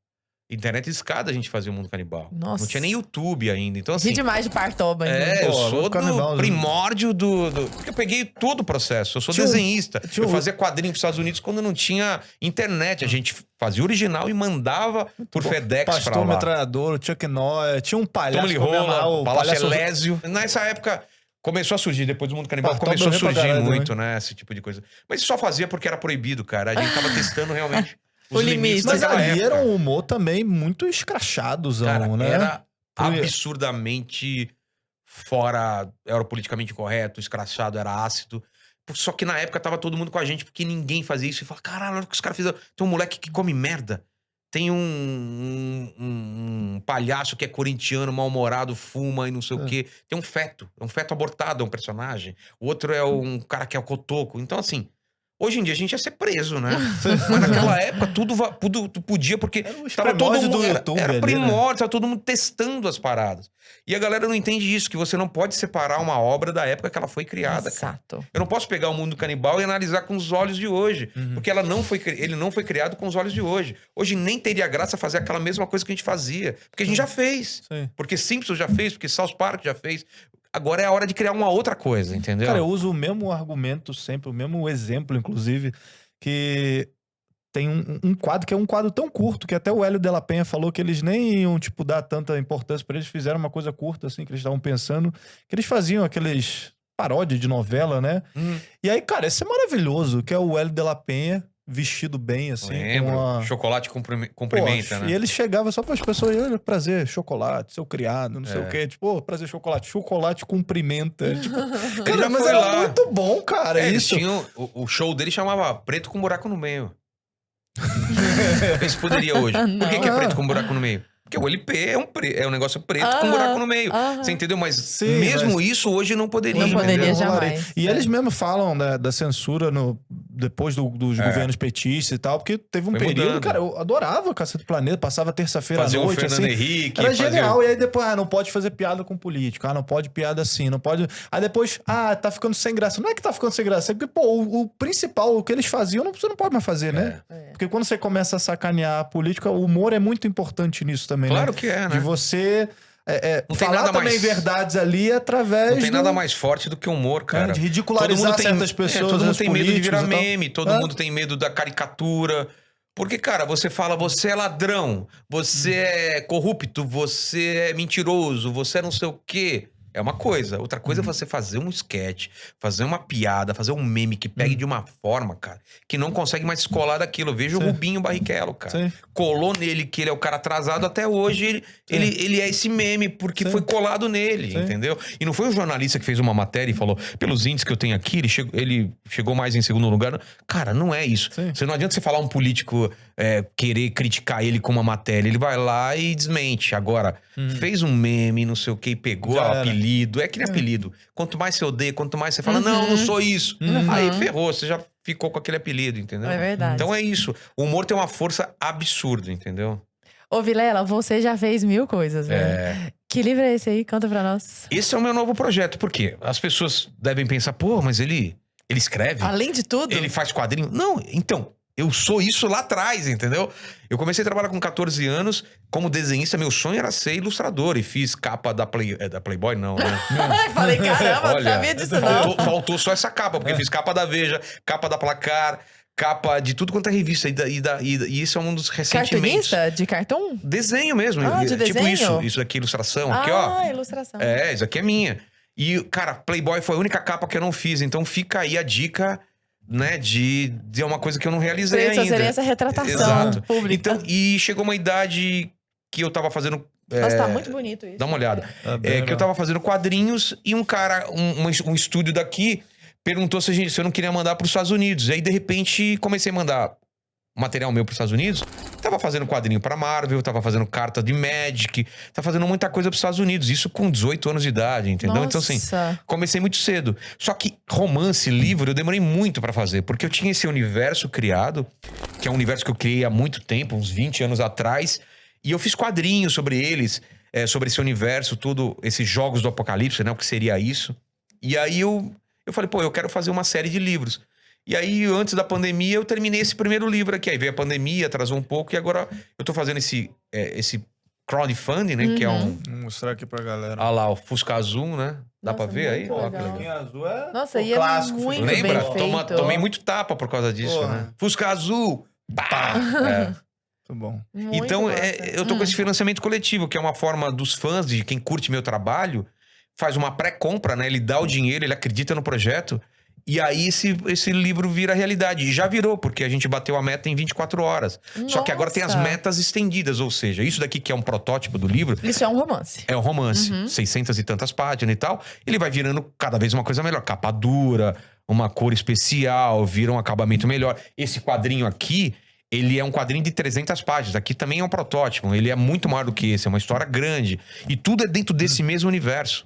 internet de escada, a gente fazia o Mundo Canibal. Nossa. Não tinha nem YouTube ainda. Então, assim... Vi demais de Partoba. Eu sou do primórdio do... Porque eu peguei todo o processo. Eu sou desenhista. Eu fazia quadrinho pros Estados Unidos quando não tinha internet. A gente fazia original e mandava por FedEx pra lá. Pastor Metralhador, o Chuck Norris, tinha um palhaço... Tom Lirola, o Palácio Elésio. Nessa época... Começou a surgir, depois do Mundo Canibal, começou a surgir muito, né? Esse tipo de coisa. Mas só fazia porque era proibido, cara. A gente tava testando realmente os limites. Mas ali era um humor também muito escrachadozão, cara, né? Era absurdamente fora... Era politicamente incorreto, escrachado, era ácido. Só que na época tava todo mundo com a gente, porque ninguém fazia isso. E falava, caralho, olha o que os caras fizeram. Tem um moleque que come merda. Tem um palhaço que é corintiano, mal-humorado, fuma e não sei o quê. Tem um feto. É um feto abortado, é um personagem. O outro é um cara que é o cotoco. Então, assim, hoje em dia a gente ia ser preso, né? Mas naquela época tudo podia, porque tava todo mundo... Era primórdio, tava todo mundo testando as paradas. E a galera não entende isso, que você não pode separar uma obra da época que ela foi criada. Exato. Cara. Eu não posso pegar o Mundo Canibal e analisar com os olhos de hoje. Porque ele não foi criado com os olhos de hoje. Hoje nem teria graça fazer aquela mesma coisa que a gente fazia. Porque a gente já fez. Porque Simpsons já fez, porque South Park já fez. Agora é a hora de criar uma outra coisa, entendeu? Cara, eu uso o mesmo argumento sempre, o mesmo exemplo, inclusive, que tem um quadro que é um quadro tão curto que até o Hélio de la Penha falou que eles nem iam, tipo, dar tanta importância pra eles. Fizeram uma coisa curta, assim, que eles estavam pensando. Que eles faziam aqueles paródia de novela, né? E aí, cara, esse é maravilhoso, que é o Hélio de la Penha, vestido bem, assim. Lembro. Com a... Chocolate cumprimenta, Poxa, né? E ele chegava só para as pessoas, olha, prazer, chocolate, seu criado, não sei o quê. Tipo, prazer, chocolate cumprimenta. Tipo, cara, já mas foi era lá. muito bom, cara, Eles isso. tinham, o show dele chamava Preto com Buraco no Meio. Esse poderia hoje. Por que é preto com buraco no meio? Porque o LP é um negócio preto com buraco no meio. Você entendeu? Mas Sim, mesmo mas- isso hoje não poderia. Não poderia entendeu? jamais. E É. eles mesmo falam da censura depois dos governos petistas e tal, porque teve um Foi período, mudando. cara, eu adorava Cacete do Planeta, passava terça-feira à Fazia o noite, Fernando assim. Henrique. Era fazia genial. E aí depois, não pode fazer piada com político. Não pode piada assim, não pode... Aí depois, tá ficando sem graça. Não é que tá ficando sem graça, é porque, pô, o principal, o que eles faziam, você não pode mais fazer, né? Porque quando você começa a sacanear a política, o humor é muito importante nisso também, Claro né? que é, né? De você Não tem falar nada também mais- verdades ali através Não tem nada mais forte do que o humor, cara. de ridicularizar certas pessoas, todo mundo os tem medo de políticos virar e tal. meme, todo mundo tem medo da caricatura. Porque, cara, você fala, você é ladrão, você é corrupto, você é mentiroso, você é não sei o quê. É uma coisa. Outra coisa é você fazer um sketch, fazer uma piada, fazer um meme que pegue de uma forma, cara, que não consegue mais descolar daquilo. Eu vejo o Rubinho Barrichello, cara. Sim. Colou nele que ele é o cara atrasado até hoje. Ele é esse meme porque foi colado nele, entendeu? E não foi um jornalista que fez uma matéria e falou, pelos índices que eu tenho aqui, ele chegou mais em segundo lugar. Cara, não é isso. Você não adianta você falar um político querer criticar ele com uma matéria. Ele vai lá e desmente. Agora, fez um meme, não sei o que, pegou Já o era. apelido. É que nem apelido. Quanto mais você odeia, quanto mais você fala, não sou isso. Aí ferrou, você já ficou com aquele apelido, entendeu? É verdade. Então é isso. O humor tem uma força absurda, entendeu? Ô, Vilela, você já fez 1000 coisas, né? Que livro é esse aí? Conta pra nós. Esse é o meu novo projeto. Por quê? As pessoas devem pensar, pô, mas ele escreve? Além de tudo, Ele faz quadrinho? Não, então, eu sou isso lá atrás, entendeu? Eu comecei a trabalhar com 14 anos como desenhista. Meu sonho era ser ilustrador e fiz capa da Playboy, não, né? falei, caramba, não sabia disso não. Faltou só essa capa, porque fiz capa da Veja, capa da Placar, capa de tudo quanto é revista. E isso é um dos ressentimentos. Cartunista? De cartão? Desenho mesmo. De Tipo desenho? isso aqui, ilustração. Aqui, ó. Ilustração. Isso aqui é minha. E, cara, Playboy foi a única capa que eu não fiz. Então fica aí a dica, né, de uma coisa que eu não realizei Pra isso ainda. seria essa retratação Exato. pública. Então, e chegou uma idade que eu tava fazendo... Nossa, tá muito bonito isso. Dá uma olhada. bem Que eu tava fazendo quadrinhos e um cara, um estúdio daqui, perguntou se eu não queria mandar pros Estados Unidos. E aí, de repente, comecei a mandar material meu pros Estados Unidos. Tava fazendo quadrinho pra Marvel, tava fazendo carta de Magic, tava fazendo muita coisa pros Estados Unidos. Isso com 18 anos de idade, entendeu? Então, assim, Nossa. comecei muito cedo. Só que romance, livro, eu demorei muito pra fazer. Porque eu tinha esse universo criado, que é um universo que eu criei há muito tempo, uns 20 anos atrás. E eu fiz quadrinhos sobre eles, sobre esse universo, tudo, esses jogos do apocalipse, né? O que seria isso. E aí eu falei, pô, eu quero fazer uma série de livros. E aí, antes da pandemia, eu terminei esse primeiro livro aqui. Aí veio a pandemia, atrasou um pouco, e agora eu tô fazendo esse crowdfunding, né? Que é Vou mostrar aqui pra galera. Ah lá, o Fusca Azul, né? Dá Nossa, pra ver aí? muito Ó, que legal. legal. Azul é Nossa, o e é clássico. muito Lembra? bem feito. Tomei muito tapa por causa disso, Porra. né? Fusca Azul! Pá! Muito bom. Muito Então, massa. eu tô com esse financiamento coletivo, que é uma forma dos fãs, de quem curte meu trabalho, faz uma pré-compra, né? Ele dá o dinheiro, ele acredita no projeto, e aí esse livro vira realidade. E já virou, porque a gente bateu a meta em 24 horas. Só que agora tem as Nossa. metas estendidas, ou seja, isso daqui que é um protótipo do livro, Isso é um romance. é um romance, 600 e tantas páginas e tal. Ele vai virando cada vez uma coisa melhor. Capa dura, uma cor especial, vira um acabamento melhor. Esse quadrinho aqui, ele é um quadrinho de 300 páginas. Aqui também é um protótipo. Ele é muito maior do que esse. É uma história grande. E tudo é dentro desse mesmo universo.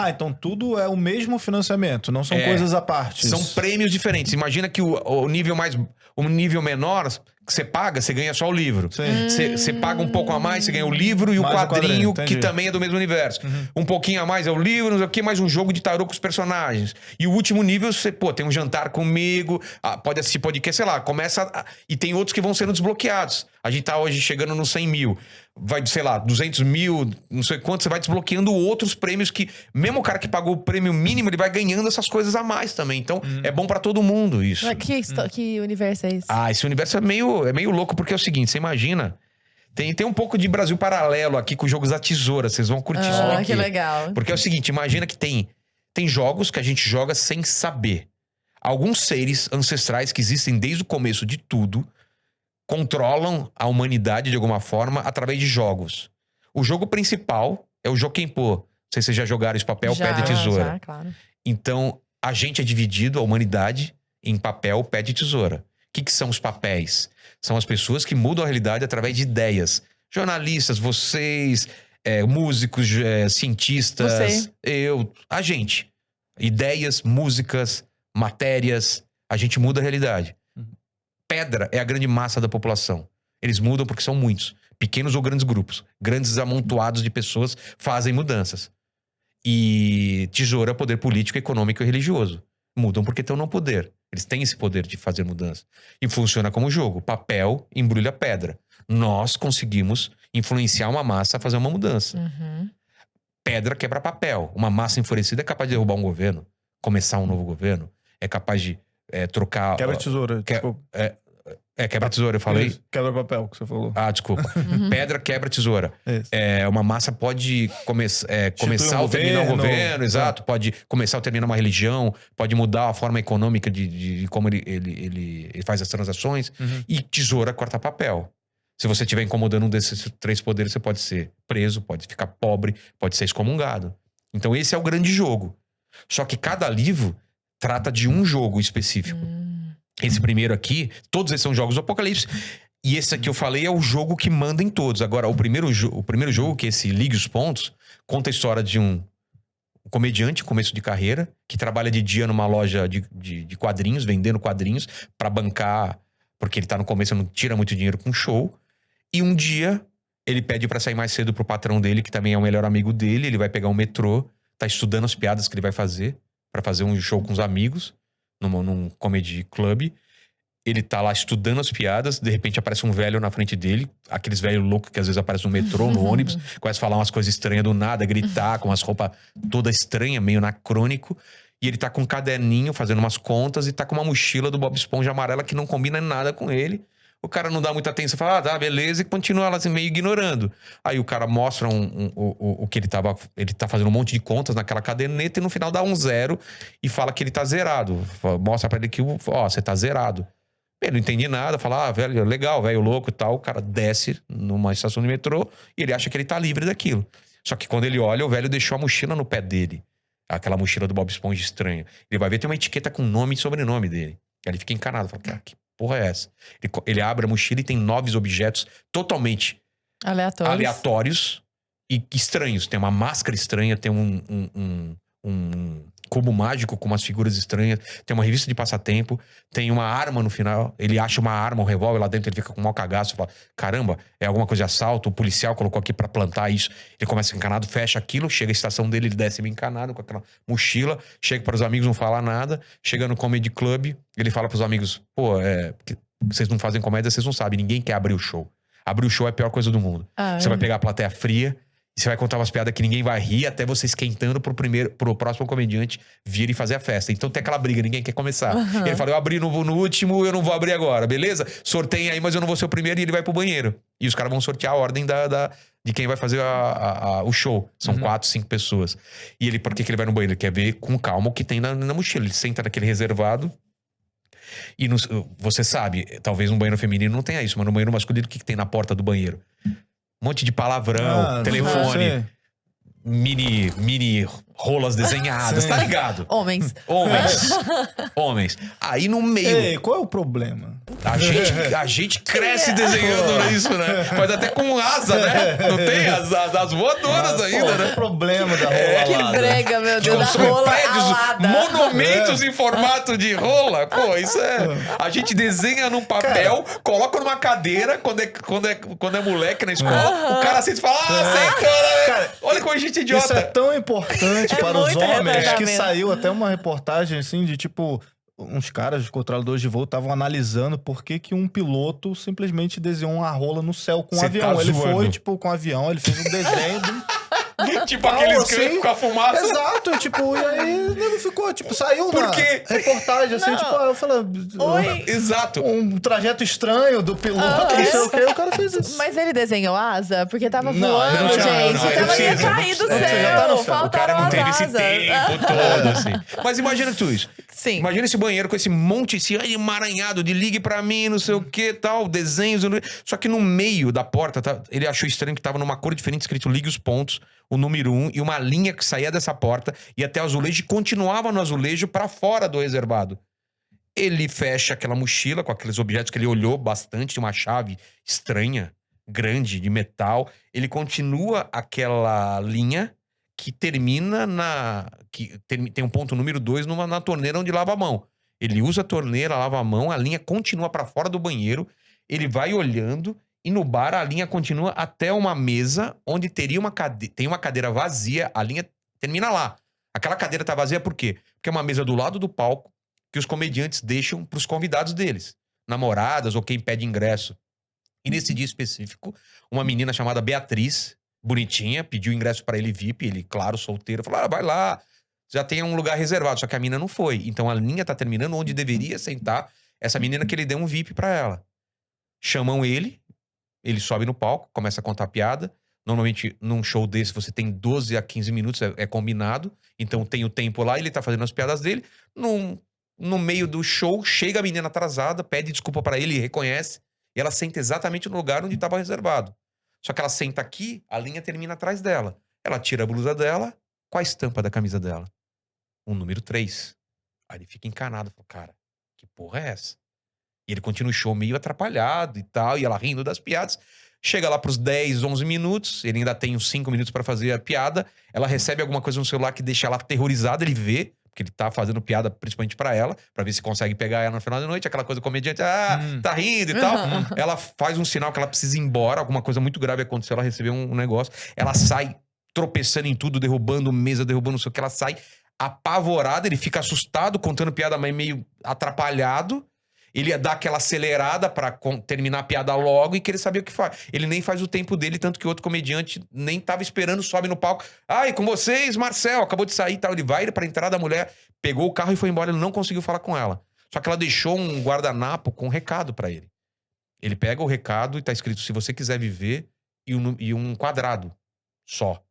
Então tudo é o mesmo financiamento, não são coisas à parte. São prêmios diferentes. Imagina que o nível menor que você paga, você ganha só o livro. Você paga um pouco a mais, você ganha o livro e o Mais o quadrinho, quadrinho, que entendi. também é do mesmo universo. Um pouquinho a mais é o livro, não sei o que, mais um jogo de tarô com os personagens. E o último nível, você, tem um jantar comigo, pode assistir podcast, sei lá, e tem outros que vão sendo desbloqueados. A gente tá hoje chegando nos 100 mil. Vai, sei lá, 200 mil, não sei quanto, você vai desbloqueando outros prêmios que, mesmo o cara que pagou o prêmio mínimo, ele vai ganhando essas coisas a mais também. Então, é bom pra todo mundo isso. Que universo é esse? Esse universo é meio louco, porque é o seguinte, você imagina, tem um pouco de Brasil paralelo aqui com os jogos da tesoura, vocês vão curtir isso aqui. Que legal. Porque é o seguinte, imagina que tem Tem jogos que a gente joga sem saber. Alguns seres ancestrais que existem desde o começo de tudo controlam a humanidade de alguma forma através de jogos. O jogo principal é o Jokenpô. Não sei se vocês já jogaram esse papel, pedra e tesoura. Já, claro. Então, a gente é dividido, a humanidade, em papel, pedra e tesoura. O que são os papéis? São as pessoas que mudam a realidade através de ideias. Jornalistas, vocês, músicos, cientistas, a gente. Ideias, músicas, matérias, a gente muda a realidade. Pedra é a grande massa da população. Eles mudam porque são muitos. Pequenos ou grandes grupos. Grandes amontoados de pessoas fazem mudanças. E tesoura é poder político, econômico e religioso. Mudam porque estão no poder. Eles têm esse poder de fazer mudança. E funciona como jogo. Papel embrulha pedra. Nós conseguimos influenciar uma massa a fazer uma mudança. Pedra quebra papel. Uma massa enfurecida é capaz de derrubar um governo. Começar um novo governo. É capaz de trocar... Quebra tesoura. Quebra tesoura, eu falei? Isso, quebra papel, que você falou. Ah, desculpa. Pedra quebra tesoura. Isso. Uma massa pode começar ou terminar um governo, exato. Pode começar ou terminar uma religião, pode mudar a forma econômica de como ele faz as transações. E tesoura corta papel. Se você estiver incomodando um desses 3 poderes, você pode ser preso, pode ficar pobre, pode ser excomungado. Então esse é o grande jogo. Só que cada livro trata de um jogo específico. Esse primeiro aqui, todos esses são jogos do Apocalipse. E esse aqui eu falei é o jogo que manda em todos. Agora, o primeiro jogo, que é esse Ligue os Pontos, conta a história de um comediante, começo de carreira, que trabalha de dia numa loja de quadrinhos, vendendo quadrinhos, pra bancar, porque ele tá no começo, não tira muito dinheiro com show. E um dia, ele pede pra sair mais cedo pro patrão dele, que também é o melhor amigo dele. Ele vai pegar um metrô, tá estudando as piadas que ele vai fazer, pra fazer um show com os amigos. Num comedy club, ele tá lá estudando as piadas, de repente aparece um velho na frente dele, aqueles velhos loucos que às vezes aparecem no metrô, no ônibus, começa a falar umas coisas estranhas do nada, gritar com umas roupas toda estranha, meio anacrônico, e ele tá com um caderninho fazendo umas contas e tá com uma mochila do Bob Esponja amarela que não combina nada com ele. O cara não dá muita atenção, fala, tá, beleza, e continua lá assim, meio ignorando. Aí o cara mostra o que ele tá fazendo um monte de contas naquela caderneta e no final dá um 0 e fala que ele tá zerado. Mostra pra ele que, você tá zerado. Ele não entende nada, fala, velho, legal, velho louco e tal. O cara desce numa estação de metrô e ele acha que ele tá livre daquilo. Só que quando ele olha, o velho deixou a mochila no pé dele. Aquela mochila do Bob Esponja estranha. Ele vai ver, tem uma etiqueta com nome e sobrenome dele. Aí ele fica encanado, fala, cara, que porra é essa? Ele abre a mochila e tem 9 objetos totalmente aleatórios e estranhos. Tem uma máscara estranha, tem um cubo mágico com umas figuras estranhas, tem uma revista de passatempo, tem uma arma no final. Ele acha uma arma, um revólver lá dentro, ele fica com um mau cagaço, fala, caramba, é alguma coisa de assalto, o policial colocou aqui pra plantar isso. Ele começa encanado, fecha aquilo, chega à estação dele, ele desce meio encanado com aquela mochila, chega para os amigos, não fala nada, chega no comedy club, ele fala pros amigos, vocês não fazem comédia, vocês não sabem, ninguém quer abrir o show. Abrir o show é a pior coisa do mundo. Você vai pegar a plateia fria, e você vai contar umas piadas que ninguém vai rir, até você esquentando pro próximo comediante vir e fazer a festa. Então tem aquela briga, ninguém quer começar. Ele fala, eu abri no último, eu não vou abrir agora, beleza? Sorteiem aí, mas eu não vou ser o primeiro, e ele vai pro banheiro. E os caras vão sortear a ordem de quem vai fazer o show. São 4, 5 pessoas. E por que ele vai no banheiro? Ele quer ver com calma o que tem na mochila. Ele senta naquele reservado. E você sabe, talvez no banheiro feminino não tenha isso, mas no banheiro masculino, o que tem na porta do banheiro? Um monte de palavrão, telefone, mini rolas desenhadas, tá ligado? Homens. Aí no meio... Ei, qual é o problema? A gente cresce desenhando isso, né? Faz até com asa, né? Não tem as voadoras ainda, né? Qual é o problema da rola Que alada? brega, meu Deus, da rola prédios, alada. monumentos em formato de rola. Pô, isso é... A gente desenha num papel, coloca numa cadeira, quando é moleque na escola, o cara assiste e fala, cara, olha como a gente é idiota. Isso é tão importante para os muito homens que retardamento. saiu até uma reportagem assim de tipo... Uns caras, os controladores de voo, estavam analisando por que um piloto simplesmente desenhou uma rola no céu com um Você avião. tá Ele zoando. foi, tipo, com um avião, ele fez um desenho Tipo aqueles assim. com a fumaça. Exato, tipo, e aí não ficou, tipo, saiu Por na quê? reportagem, assim, Não. tipo, eu falei, Oi. Exato. um trajeto estranho do piloto, não sei o que, o cara fez isso. Mas ele desenhou asa? Porque tava Não, voando, não, gente. não, então ele ia precisa, cair do não céu. precisa. Já tá no céu. O cara Faltaram não as teve esse asas. tempo todo, assim. Mas imagina tu isso. Sim. Imagina esse banheiro com esse monte, esse emaranhado de ligue pra mim, não sei o que, tal, desenhos. Só que no meio da porta, ele achou estranho que tava numa cor diferente, escrito ligue os pontos, o número 1, e uma linha que saía dessa porta, e até o azulejo, e continuava no azulejo pra fora do reservado. Ele fecha aquela mochila com aqueles objetos que ele olhou bastante, uma chave estranha, grande, de metal. Ele continua aquela linha que termina tem um ponto número 2 na torneira onde lava a mão. Ele usa a torneira, lava a mão, a linha continua pra fora do banheiro, ele vai olhando e no bar a linha continua até uma mesa onde tem uma cadeira vazia, a linha termina lá. Aquela cadeira tá vazia por quê? Porque é uma mesa do lado do palco que os comediantes deixam pros convidados deles, namoradas ou quem pede ingresso. E nesse dia específico, uma menina chamada Beatriz, bonitinha, pediu ingresso pra ele VIP, ele, claro, solteiro, falou, vai lá, já tem um lugar reservado, só que a menina não foi. Então a linha tá terminando onde deveria sentar essa menina que ele deu um VIP pra ela. Chamam ele sobe no palco, começa a contar piada. Normalmente, num show desse, você tem 12 a 15 minutos, é combinado. Então tem o tempo lá, ele tá fazendo as piadas dele. No meio do show, chega a menina atrasada, pede desculpa pra ele, reconhece. E ela senta exatamente no lugar onde estava reservado. Só que ela senta aqui, a linha termina atrás dela. Ela tira a blusa dela, qual a estampa da camisa dela? Um número 3. Aí ele fica encanado, fala, cara, que porra é essa? E ele continua o show meio atrapalhado e tal, e ela rindo das piadas. Chega lá pros 10, 11 minutos, ele ainda tem uns 5 minutos pra fazer a piada. Ela recebe alguma coisa no celular que deixa ela aterrorizada, ele vê, porque ele tá fazendo piada principalmente pra ela, pra ver se consegue pegar ela no final da noite, aquela coisa comediante, tá rindo e tal. Ela faz um sinal que ela precisa ir embora, alguma coisa muito grave aconteceu, ela recebeu um negócio. Ela sai tropeçando em tudo, derrubando mesa, derrubando não sei o que, ela sai apavorada, ele fica assustado, contando piada, mas meio atrapalhado. Ele ia dar aquela acelerada pra terminar a piada logo e que ele sabia o que faz. Ele nem faz o tempo dele, tanto que outro comediante nem tava esperando, sobe no palco. Ai, com vocês, Marcel, acabou de sair e tal. Ele vai pra entrada da mulher, pegou o carro e foi embora. Ele não conseguiu falar com ela. Só que ela deixou um guardanapo com um recado pra ele. Ele pega o recado e tá escrito, se você quiser viver, e um quadrado só.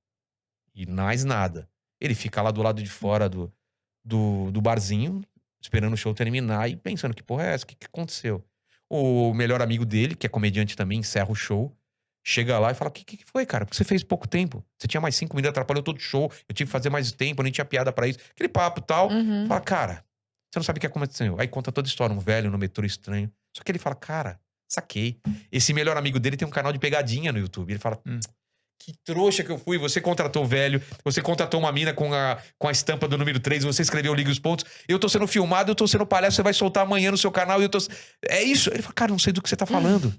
E mais nada. Ele fica lá do lado de fora do barzinho, esperando o show terminar e pensando, que porra é essa? O que aconteceu? O melhor amigo dele, que é comediante também, encerra o show, chega lá e fala, o que foi, cara? Porque você fez pouco tempo. Você tinha mais 5 minutos, atrapalhou todo o show, eu tive que fazer mais tempo, eu nem tinha piada pra isso. Aquele papo e tal. Fala, cara, você não sabe o que aconteceu. Aí conta toda a história, um velho no metrô estranho. Só que ele fala, cara, saquei. Esse melhor amigo dele tem um canal de pegadinha no YouTube. Ele fala, que trouxa que eu fui, você contratou o velho, você contratou uma mina com a estampa do número 3, você escreveu Liga os Pontos, eu tô sendo filmado, eu tô sendo palhaço, você vai soltar amanhã no seu canal e eu tô... É isso. Ele fala, cara, não sei do que você tá falando.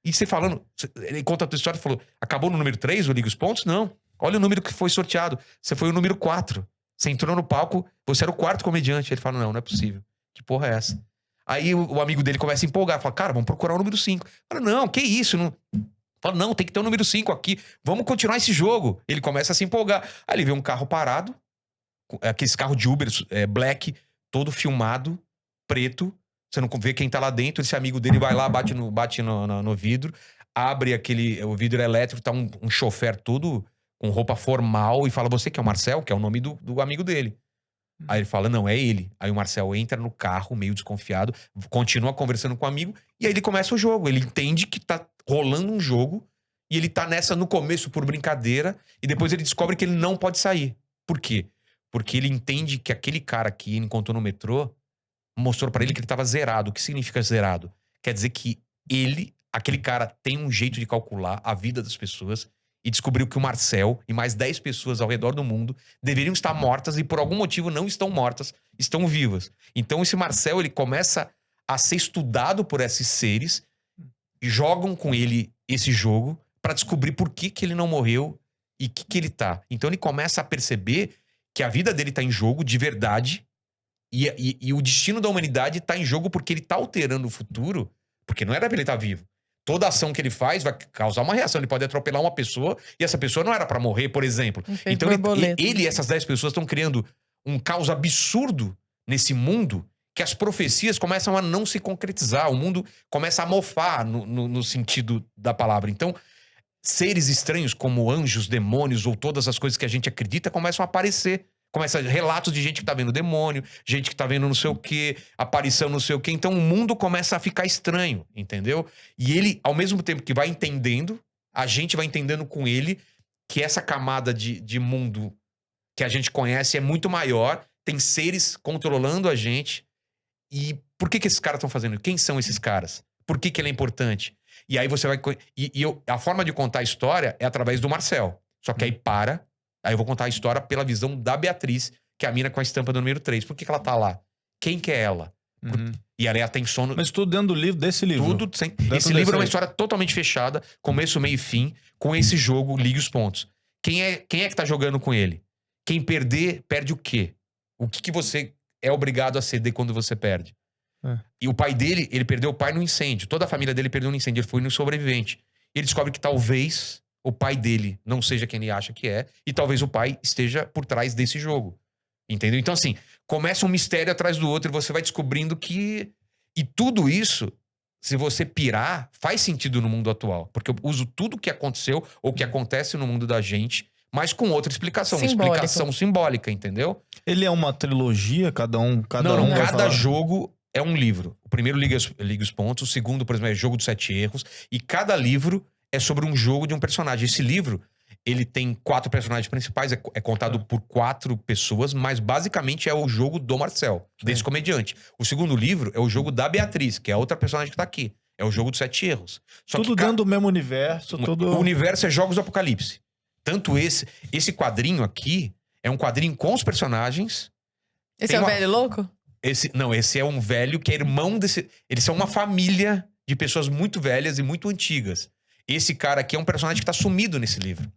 E você falando, ele conta a tua história e falou, acabou no número 3 o Liga os Pontos? Não. Olha o número que foi sorteado. Você foi o número 4. Você entrou no palco, você era o 4º comediante. Ele fala, não é possível. Que porra é essa? Aí o amigo dele começa a empolgar, fala, cara, vamos procurar o número 5. Fala, não, que isso, não... Fala, não, tem que ter o número 5 aqui. Vamos continuar esse jogo. Ele começa a se empolgar. Aí ele vê um carro parado, aqueles carros de Uber, black, todo filmado, preto. Você não vê quem tá lá dentro. Esse amigo dele vai lá, bate no vidro, abre o vidro elétrico, tá um chofer todo com roupa formal e fala, você que é o Marcel? Que é o nome do amigo dele. Aí ele fala, não, é ele. Aí o Marcel entra no carro, meio desconfiado, continua conversando com o amigo, e aí ele começa o jogo. Ele entende que tá rolando um jogo, e ele tá nessa no começo por brincadeira, e depois ele descobre que ele não pode sair. Por quê? Porque ele entende que aquele cara que ele encontrou no metrô mostrou pra ele que ele tava zerado. O que significa zerado? Quer dizer que aquele cara tem um jeito de calcular a vida das pessoas, e descobriu que o Marcel e mais 10 pessoas ao redor do mundo deveriam estar mortas e por algum motivo não estão mortas, estão vivas. Então esse Marcel, ele começa a ser estudado por esses seres, jogam com ele esse jogo pra descobrir por que ele não morreu e que ele tá. Então ele começa a perceber que a vida dele tá em jogo de verdade e o destino da humanidade tá em jogo porque ele tá alterando o futuro, porque não era pra ele estar vivo. toda ação que ele faz vai causar uma reação. Ele pode atropelar uma pessoa e essa pessoa não era pra morrer, por exemplo. Então ele e essas 10 pessoas estão criando um caos absurdo nesse mundo que as profecias começam a não se concretizar. O mundo começa a mofar no sentido da palavra. Então, seres estranhos como anjos, demônios ou todas as coisas que a gente acredita começam a aparecer. Começa relatos de gente que tá vendo demônio, gente que tá vendo não sei o quê, aparição não sei o quê. Então o mundo começa a ficar estranho, entendeu? E ele, ao mesmo tempo que vai entendendo, a gente vai entendendo com ele que essa camada de mundo que a gente conhece é muito maior, tem seres controlando a gente. E por que esses caras estão fazendo? Quem são esses caras? Por que ele é importante? E aí você vai... a forma de contar a história é através do Marcel. Só que aí aí eu vou contar a história pela visão da Beatriz, que é a mina com a estampa do número 3. Por que ela tá lá? Quem que é ela? E ela tem sono... Mas tudo dentro do livro, desse livro. Tudo sem... Esse livro é uma história totalmente fechada, começo, meio e fim, com esse jogo, ligue os pontos. Quem é que tá jogando com ele? Quem perder, perde o quê? O que você é obrigado a ceder quando você perde? E o pai dele, ele perdeu o pai no incêndio. Toda a família dele perdeu no incêndio. Ele foi no sobrevivente. Ele descobre que talvez o pai dele não seja quem ele acha que é. E talvez o pai esteja por trás desse jogo. Entendeu? Então, assim, começa um mistério atrás do outro. E você vai descobrindo que... E tudo isso, se você pirar, faz sentido no mundo atual. Porque eu uso tudo que aconteceu ou que acontece no mundo da gente, mas com outra explicação. Uma explicação simbólica, entendeu? Ele é uma trilogia, cada um cada jogo é um livro. O primeiro liga os pontos, o segundo, por exemplo, é Jogo dos 7 Erros, e cada livro é sobre um jogo de um personagem. Esse livro, ele tem 4 personagens principais, é contado por 4 pessoas, mas basicamente é o jogo do Marcel, desse comediante. O segundo livro é o jogo da Beatriz, que é a outra personagem que tá aqui. É o Jogo dos 7 Erros. Tudo dentro do mesmo universo. O universo é Jogos do Apocalipse. Tanto esse quadrinho aqui é um quadrinho com os personagens. Esse é o velho louco? Esse é um velho que é irmão desse... Eles são uma família de pessoas muito velhas e muito antigas. Esse cara aqui é um personagem que tá sumido nesse livro.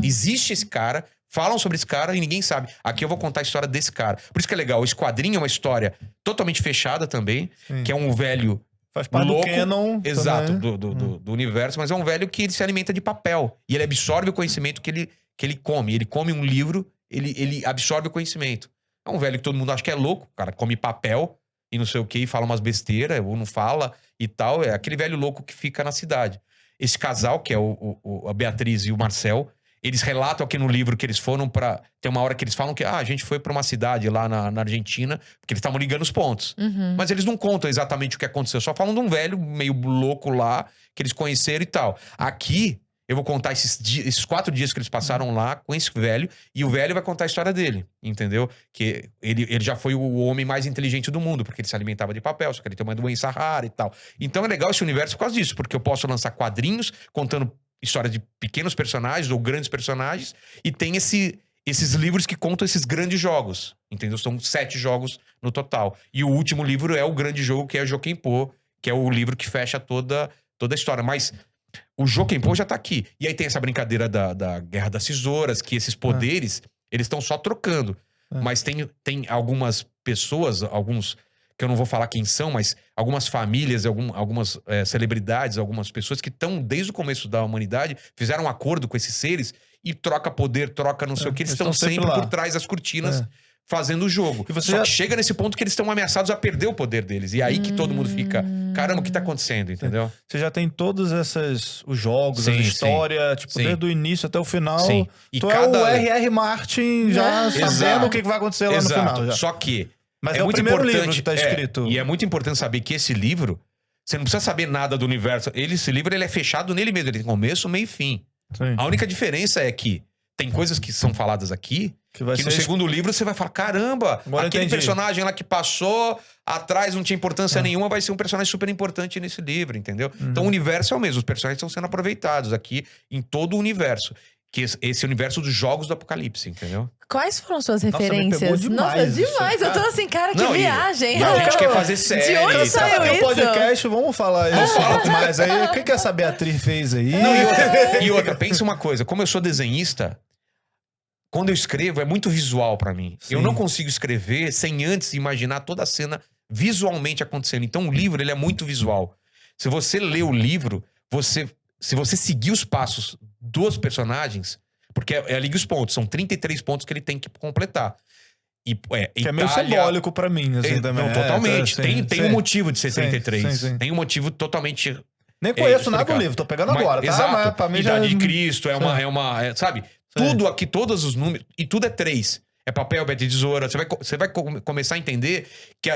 Existe esse cara, falam sobre esse cara e ninguém sabe. Aqui eu vou contar a história desse cara. Por isso que é legal, esse quadrinho é uma história totalmente fechada também, que é um velho... Faz parte louco, do canon. Exato, do universo, mas é um velho que ele se alimenta de papel. E ele absorve o conhecimento que ele come. Ele come um livro, ele absorve o conhecimento. É um velho que todo mundo acha que é louco, o cara come papel e não sei o que, e fala umas besteiras, ou não fala e tal. É aquele velho louco que fica na cidade. Esse casal, que é a Beatriz e o Marcel, eles relatam aqui no livro que eles foram pra... Tem uma hora que eles falam que a gente foi pra uma cidade lá na Argentina, porque eles estavam ligando os pontos. Mas eles não contam exatamente o que aconteceu, só falam de um velho meio louco lá, que eles conheceram e tal. Aqui, eu vou contar esses 4 dias que eles passaram lá com esse velho, e o velho vai contar a história dele, entendeu? Que ele já foi o homem mais inteligente do mundo, porque ele se alimentava de papel, só que ele tem uma doença rara e tal. Então é legal esse universo por causa disso, porque eu posso lançar quadrinhos contando história de pequenos personagens ou grandes personagens, e tem esses livros que contam esses grandes jogos, entendeu? São 7 jogos no total. E o último livro é o grande jogo, que é o Jokenpô, que é o livro que fecha toda a história. Mas o Jokenpô já tá aqui. E aí tem essa brincadeira da Guerra das Tesouras, que esses poderes, eles estão só trocando. Mas tem algumas pessoas, alguns... que eu não vou falar quem são, mas algumas famílias, algumas celebridades, algumas pessoas que estão desde o começo da humanidade, fizeram um acordo com esses seres e troca poder, troca não sei o que, eles estão sempre por trás das cortinas fazendo o jogo. Só que chega nesse ponto que eles estão ameaçados a perder o poder deles. E aí que todo mundo fica, caramba, o que tá acontecendo, entendeu? Você já tem todos os jogos, a história, desde o início até o final. Sim. E tu é o R.R. Martin já sabendo o que vai acontecer lá no final. Já. Só que mas é o muito primeiro importante, livro que tá escrito. E é muito importante saber que esse livro, você não precisa saber nada do universo. Esse livro ele é fechado nele mesmo, ele tem começo, meio e fim. Sim. A única diferença é que tem coisas que são faladas aqui, que no segundo livro você vai falar, caramba, aquele personagem lá que passou atrás, não tinha importância nenhuma, vai ser um personagem super importante nesse livro, entendeu? Então o universo é o mesmo, os personagens estão sendo aproveitados aqui em todo o universo. Que esse universo dos jogos do Apocalipse, entendeu? Quais foram suas referências? Me pegou demais demais. Eu tô assim, cara, que viagem. A gente quer fazer série. De onde saiu isso? Podcast, vamos falar isso mais aí. O que essa Beatriz fez aí? Não, e outra, pensa uma coisa. Como eu sou desenhista, quando eu escrevo é muito visual pra mim. Sim. Eu não consigo escrever sem antes imaginar toda a cena visualmente acontecendo. Então o livro ele é muito visual. Se você lê o livro, se você seguir os passos dos personagens, porque é a Liga dos Pontos, são 33 pontos que ele tem que completar. Que é meio simbólico pra mim, assim, também. Não, totalmente. Tem um motivo de ser 33. Sim. Tem um motivo totalmente... Nem conheço nada do livro, tô pegando agora, tá? Exato. Mas pra mim Idade já... de Cristo, sabe? Tudo aqui, todos os números, e tudo é 3. É papel, é tesoura. Você vai começar a entender que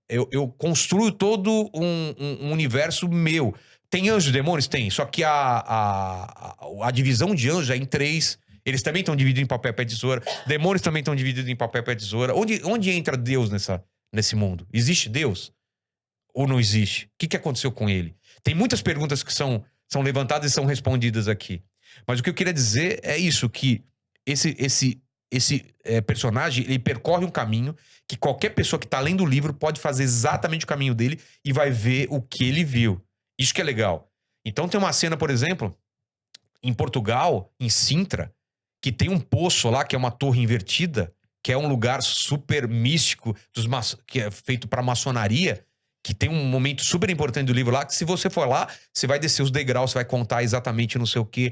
eu construo todo um universo meu. Tem anjos e demônios? Tem. Só que a divisão de anjos é em 3. Eles também estão divididos em papel, pé, tesoura. Demônios também estão divididos em papel, pé, tesoura. Onde entra Deus nesse mundo? Existe Deus? Ou não existe? O que aconteceu com ele? Tem muitas perguntas que são levantadas e são respondidas aqui. Mas o que eu queria dizer é isso, que esse personagem, ele percorre um caminho que qualquer pessoa que está lendo o livro pode fazer exatamente o caminho dele e vai ver o que ele viu. Isso que é legal. Então tem uma cena, por exemplo, em Portugal, em Sintra, que tem um poço lá, que é uma torre invertida, que é um lugar super místico, que é feito para maçonaria, que tem um momento super importante do livro lá, que se você for lá, você vai descer os degraus, você vai contar exatamente não sei o quê,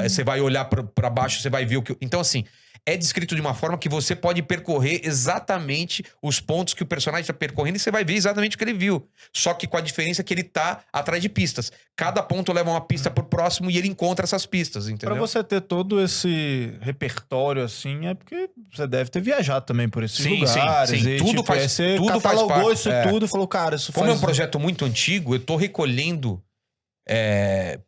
você vai olhar para baixo, você vai ver o que... Então, assim, é descrito de uma forma que você pode percorrer exatamente os pontos que o personagem está percorrendo e você vai ver exatamente o que ele viu. Só que com a diferença que ele tá atrás de pistas. Cada ponto leva uma pista pro próximo e ele encontra essas pistas, entendeu? Pra você ter todo esse repertório, assim, é porque você deve ter viajado também por esses lugares. Sim. E, Tudo faz você tudo catalogou faz parte, isso tudo e falou, cara, isso Como faz... é um projeto muito antigo, eu tô recolhendo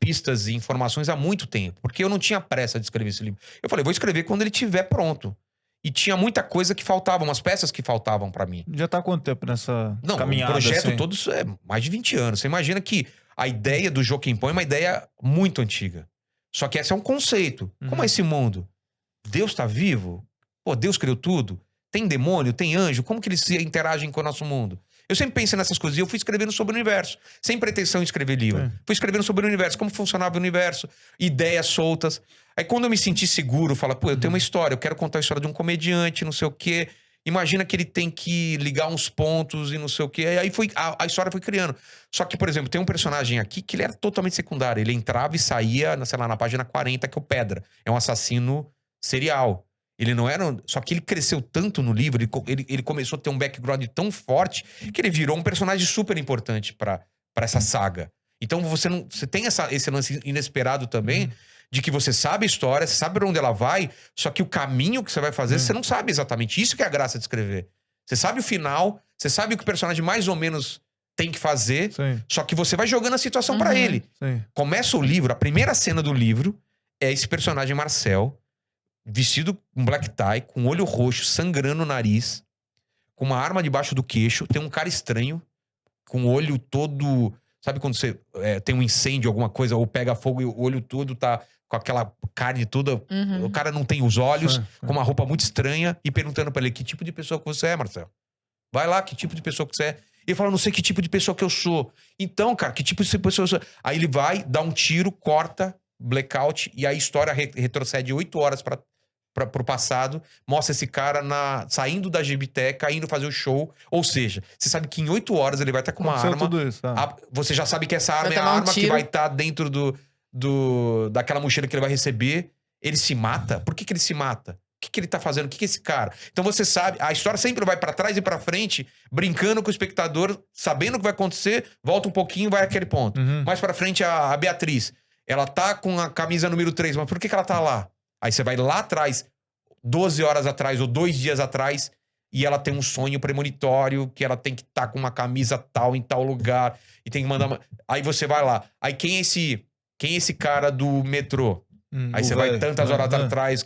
pistas e informações há muito tempo. Porque eu não tinha pressa de escrever esse livro. Eu falei, vou escrever quando ele estiver pronto. E tinha muita coisa que faltava, umas peças que faltavam pra mim. Já tá há quanto tempo nessa caminhada? O projeto assim? todo é mais de 20 anos. Você imagina que a ideia do Joaquim Pô é uma ideia muito antiga. Só que esse é um conceito. Como é esse mundo? Deus tá vivo? Pô, Deus criou tudo? Tem demônio? Tem anjo? Como que eles se interagem com o nosso mundo? Eu sempre pensei nessas coisas e eu fui escrevendo sobre o universo. Sem pretensão em escrever livro. Fui escrevendo sobre o universo, como funcionava o universo, ideias soltas. Aí quando eu me senti seguro, falo, pô, eu tenho uma história, eu quero contar a história de um comediante, não sei o quê. Imagina que ele tem que ligar uns pontos e não sei o quê. Aí a história foi criando. Só que, por exemplo, tem um personagem aqui que ele era totalmente secundário. Ele entrava e saía, sei lá, na página 40, que é o Pedra. É um assassino serial. Ele não era... Só que ele cresceu tanto no livro, ele começou a ter um background tão forte que ele virou um personagem super importante pra essa saga. Então você tem esse lance inesperado também, de que você sabe a história, você sabe pra onde ela vai, só que o caminho que você vai fazer, você não sabe exatamente. Isso que é a graça de escrever. Você sabe o final, você sabe o que o personagem mais ou menos tem que fazer, só que você vai jogando a situação pra ele. Começa o livro, a primeira cena do livro é esse personagem Marcel, vestido com black tie, com olho roxo, sangrando o nariz, com uma arma debaixo do queixo. Tem um cara estranho, com o olho todo... Sabe quando você tem um incêndio, alguma coisa, ou pega fogo e o olho todo tá com aquela carne toda... O cara não tem os olhos, com uma roupa muito estranha, e perguntando pra ele, que tipo de pessoa que você é, Marcel? Vai lá, que tipo de pessoa que você é? Ele fala, não sei que tipo de pessoa que eu sou. Então, cara, que tipo de pessoa eu sou? Aí ele vai, dá um tiro, corta, blackout, e a história retrocede 8 horas pro passado, mostra esse cara saindo da Gibiteca, indo fazer o show. Ou seja, você sabe que em 8 horas ele vai estar com uma arma. Tudo isso, você já sabe que essa arma é a arma que vai estar dentro daquela mochila que ele vai receber. Ele se mata? Por que ele se mata? O que ele tá fazendo? O que é esse cara? Então você sabe, a história sempre vai pra trás e pra frente, brincando com o espectador, sabendo o que vai acontecer, volta um pouquinho e vai àquele ponto. Mais pra frente, a Beatriz, ela tá com a camisa número 3, mas por que ela tá lá? Aí você vai lá atrás, 12 horas atrás ou 2 dias atrás, e ela tem um sonho premonitório, que ela tem que estar com uma camisa tal em tal lugar, e tem que mandar... Aí você vai lá. Aí quem é esse cara do metrô? Aí você vai tantas horas atrás.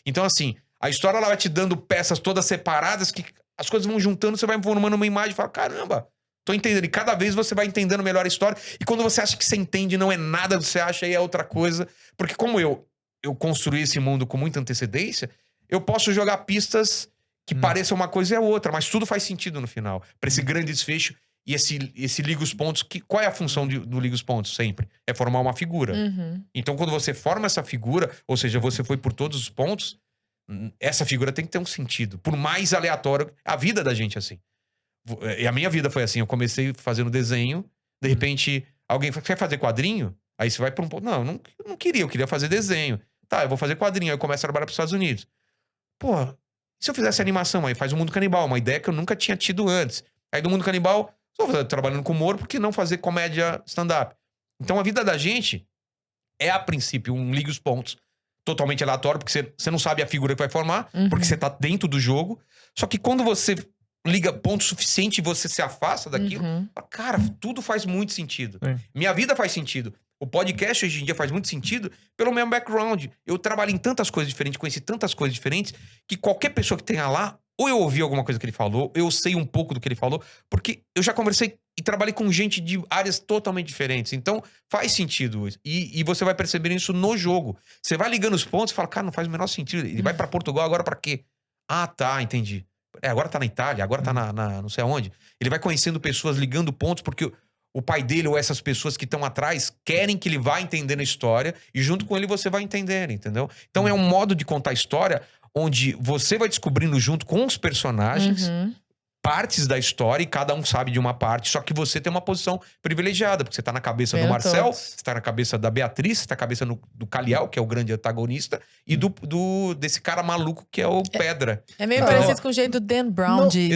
Então, assim, a história ela vai te dando peças todas separadas, que as coisas vão juntando, você vai formando uma imagem e fala, caramba, tô entendendo. E cada vez você vai entendendo melhor a história. E quando você acha que você entende, não é nada, você acha aí é outra coisa. Porque como eu construí esse mundo com muita antecedência, eu posso jogar pistas que pareçam uma coisa e a outra, mas tudo faz sentido no final. Pra esse grande desfecho e esse liga os pontos. Qual é a função do liga os pontos sempre? É formar uma figura. Então, quando você forma essa figura, ou seja, você foi por todos os pontos, essa figura tem que ter um sentido. Por mais aleatório, a vida da gente é assim. E a minha vida foi assim. Eu comecei fazendo desenho, De repente, alguém fala, quer fazer quadrinho? Aí você vai pra um ponto. Não, não queria, eu queria fazer desenho. Tá, eu vou fazer quadrinho. Aí eu começo a trabalhar pros Estados Unidos. Pô, se eu fizesse animação, aí faz o Mundo Canibal, uma ideia que eu nunca tinha tido antes. Aí do Mundo Canibal, estou trabalhando com humor, por que não fazer comédia stand-up? Então a vida da gente é, a princípio, um liga os pontos totalmente aleatório, porque você não sabe a figura que vai formar, porque você tá dentro do jogo. Só que quando você liga ponto suficiente e você se afasta daquilo, cara, tudo faz muito sentido. Minha vida faz sentido. O podcast hoje em dia faz muito sentido pelo meu background. Eu trabalho em tantas coisas diferentes, conheci tantas coisas diferentes, que qualquer pessoa que tenha lá, ou eu ouvi alguma coisa que ele falou, eu sei um pouco do que ele falou, porque eu já conversei e trabalhei com gente de áreas totalmente diferentes. Então, faz sentido. E você vai perceber isso no jogo. Você vai ligando os pontos e fala, cara, não faz o menor sentido. Ele vai pra Portugal agora pra quê? Ah, tá, entendi. Agora tá na Itália, agora tá na não sei aonde. Ele vai conhecendo pessoas, ligando pontos, porque o pai dele ou essas pessoas que estão atrás querem que ele vá entendendo a história e junto com ele você vai entender, entendeu? Então é um modo de contar a história onde você vai descobrindo junto com os personagens partes da história e cada um sabe de uma parte, só que você tem uma posição privilegiada, porque você tá na cabeça do Marcel, você tá na cabeça da Beatriz, você tá na cabeça do Caliel, que é o grande antagonista, e desse cara maluco que é o Pedra. É meio parecido com o jeito do Dan Brown de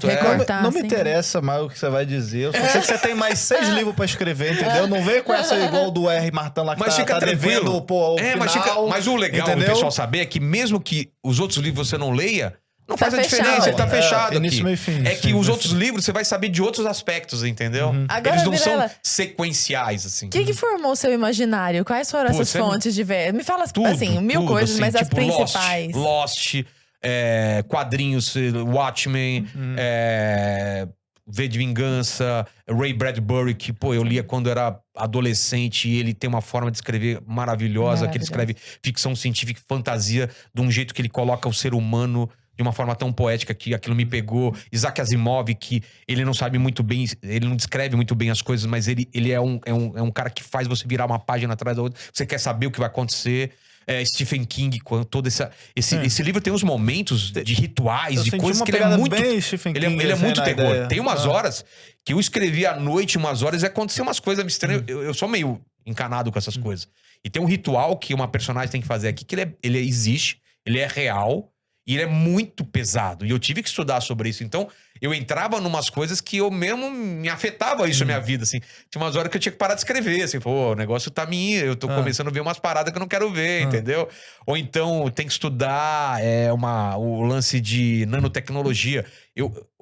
recortar. Não me interessa mais o que você vai dizer, eu só sei que você tem mais 6 livros pra escrever, entendeu? Não vem com essa igual do R. Martão lá que mas tá devendo, pô, mas o legal do pessoal saber é que mesmo que os outros livros você não leia, não faz a diferença, ele tá fechado aqui. É que os outros livros você vai saber de outros aspectos, entendeu? Agora, eles não Vilela, são sequenciais, assim. O que formou o seu imaginário? Quais foram essas fontes de ver? Me fala, assim, mil coisas, assim, mas tipo, as principais. Lost, quadrinhos, Watchmen, V de Vingança, Ray Bradbury, que, pô, eu lia quando era adolescente e ele tem uma forma de escrever maravilhosa, que ele escreve ficção científica e fantasia de um jeito que ele coloca o ser humano de uma forma tão poética que aquilo me pegou. Isaac Asimov, que ele não sabe muito bem, ele não descreve muito bem as coisas, mas ele é um cara que faz você virar uma página atrás da outra. Você quer saber o que vai acontecer. Stephen King, todo esse livro tem uns momentos de rituais, de coisas que ele é muito... Ele é muito terror. Ideia. Tem umas horas que eu escrevi à noite, umas horas, e aconteceu umas coisas estranhas. Eu sou meio encanado com essas coisas. E tem um ritual que uma personagem tem que fazer aqui, que ele existe, ele é real, e ele é muito pesado. E eu tive que estudar sobre isso. Então, eu entrava numas coisas que eu mesmo me afetava isso na minha vida, assim. Tinha umas horas que eu tinha que parar de escrever, assim. Pô, o negócio tá eu tô começando a ver umas paradas que eu não quero ver, entendeu? Ou então, tem que estudar o lance de nanotecnologia.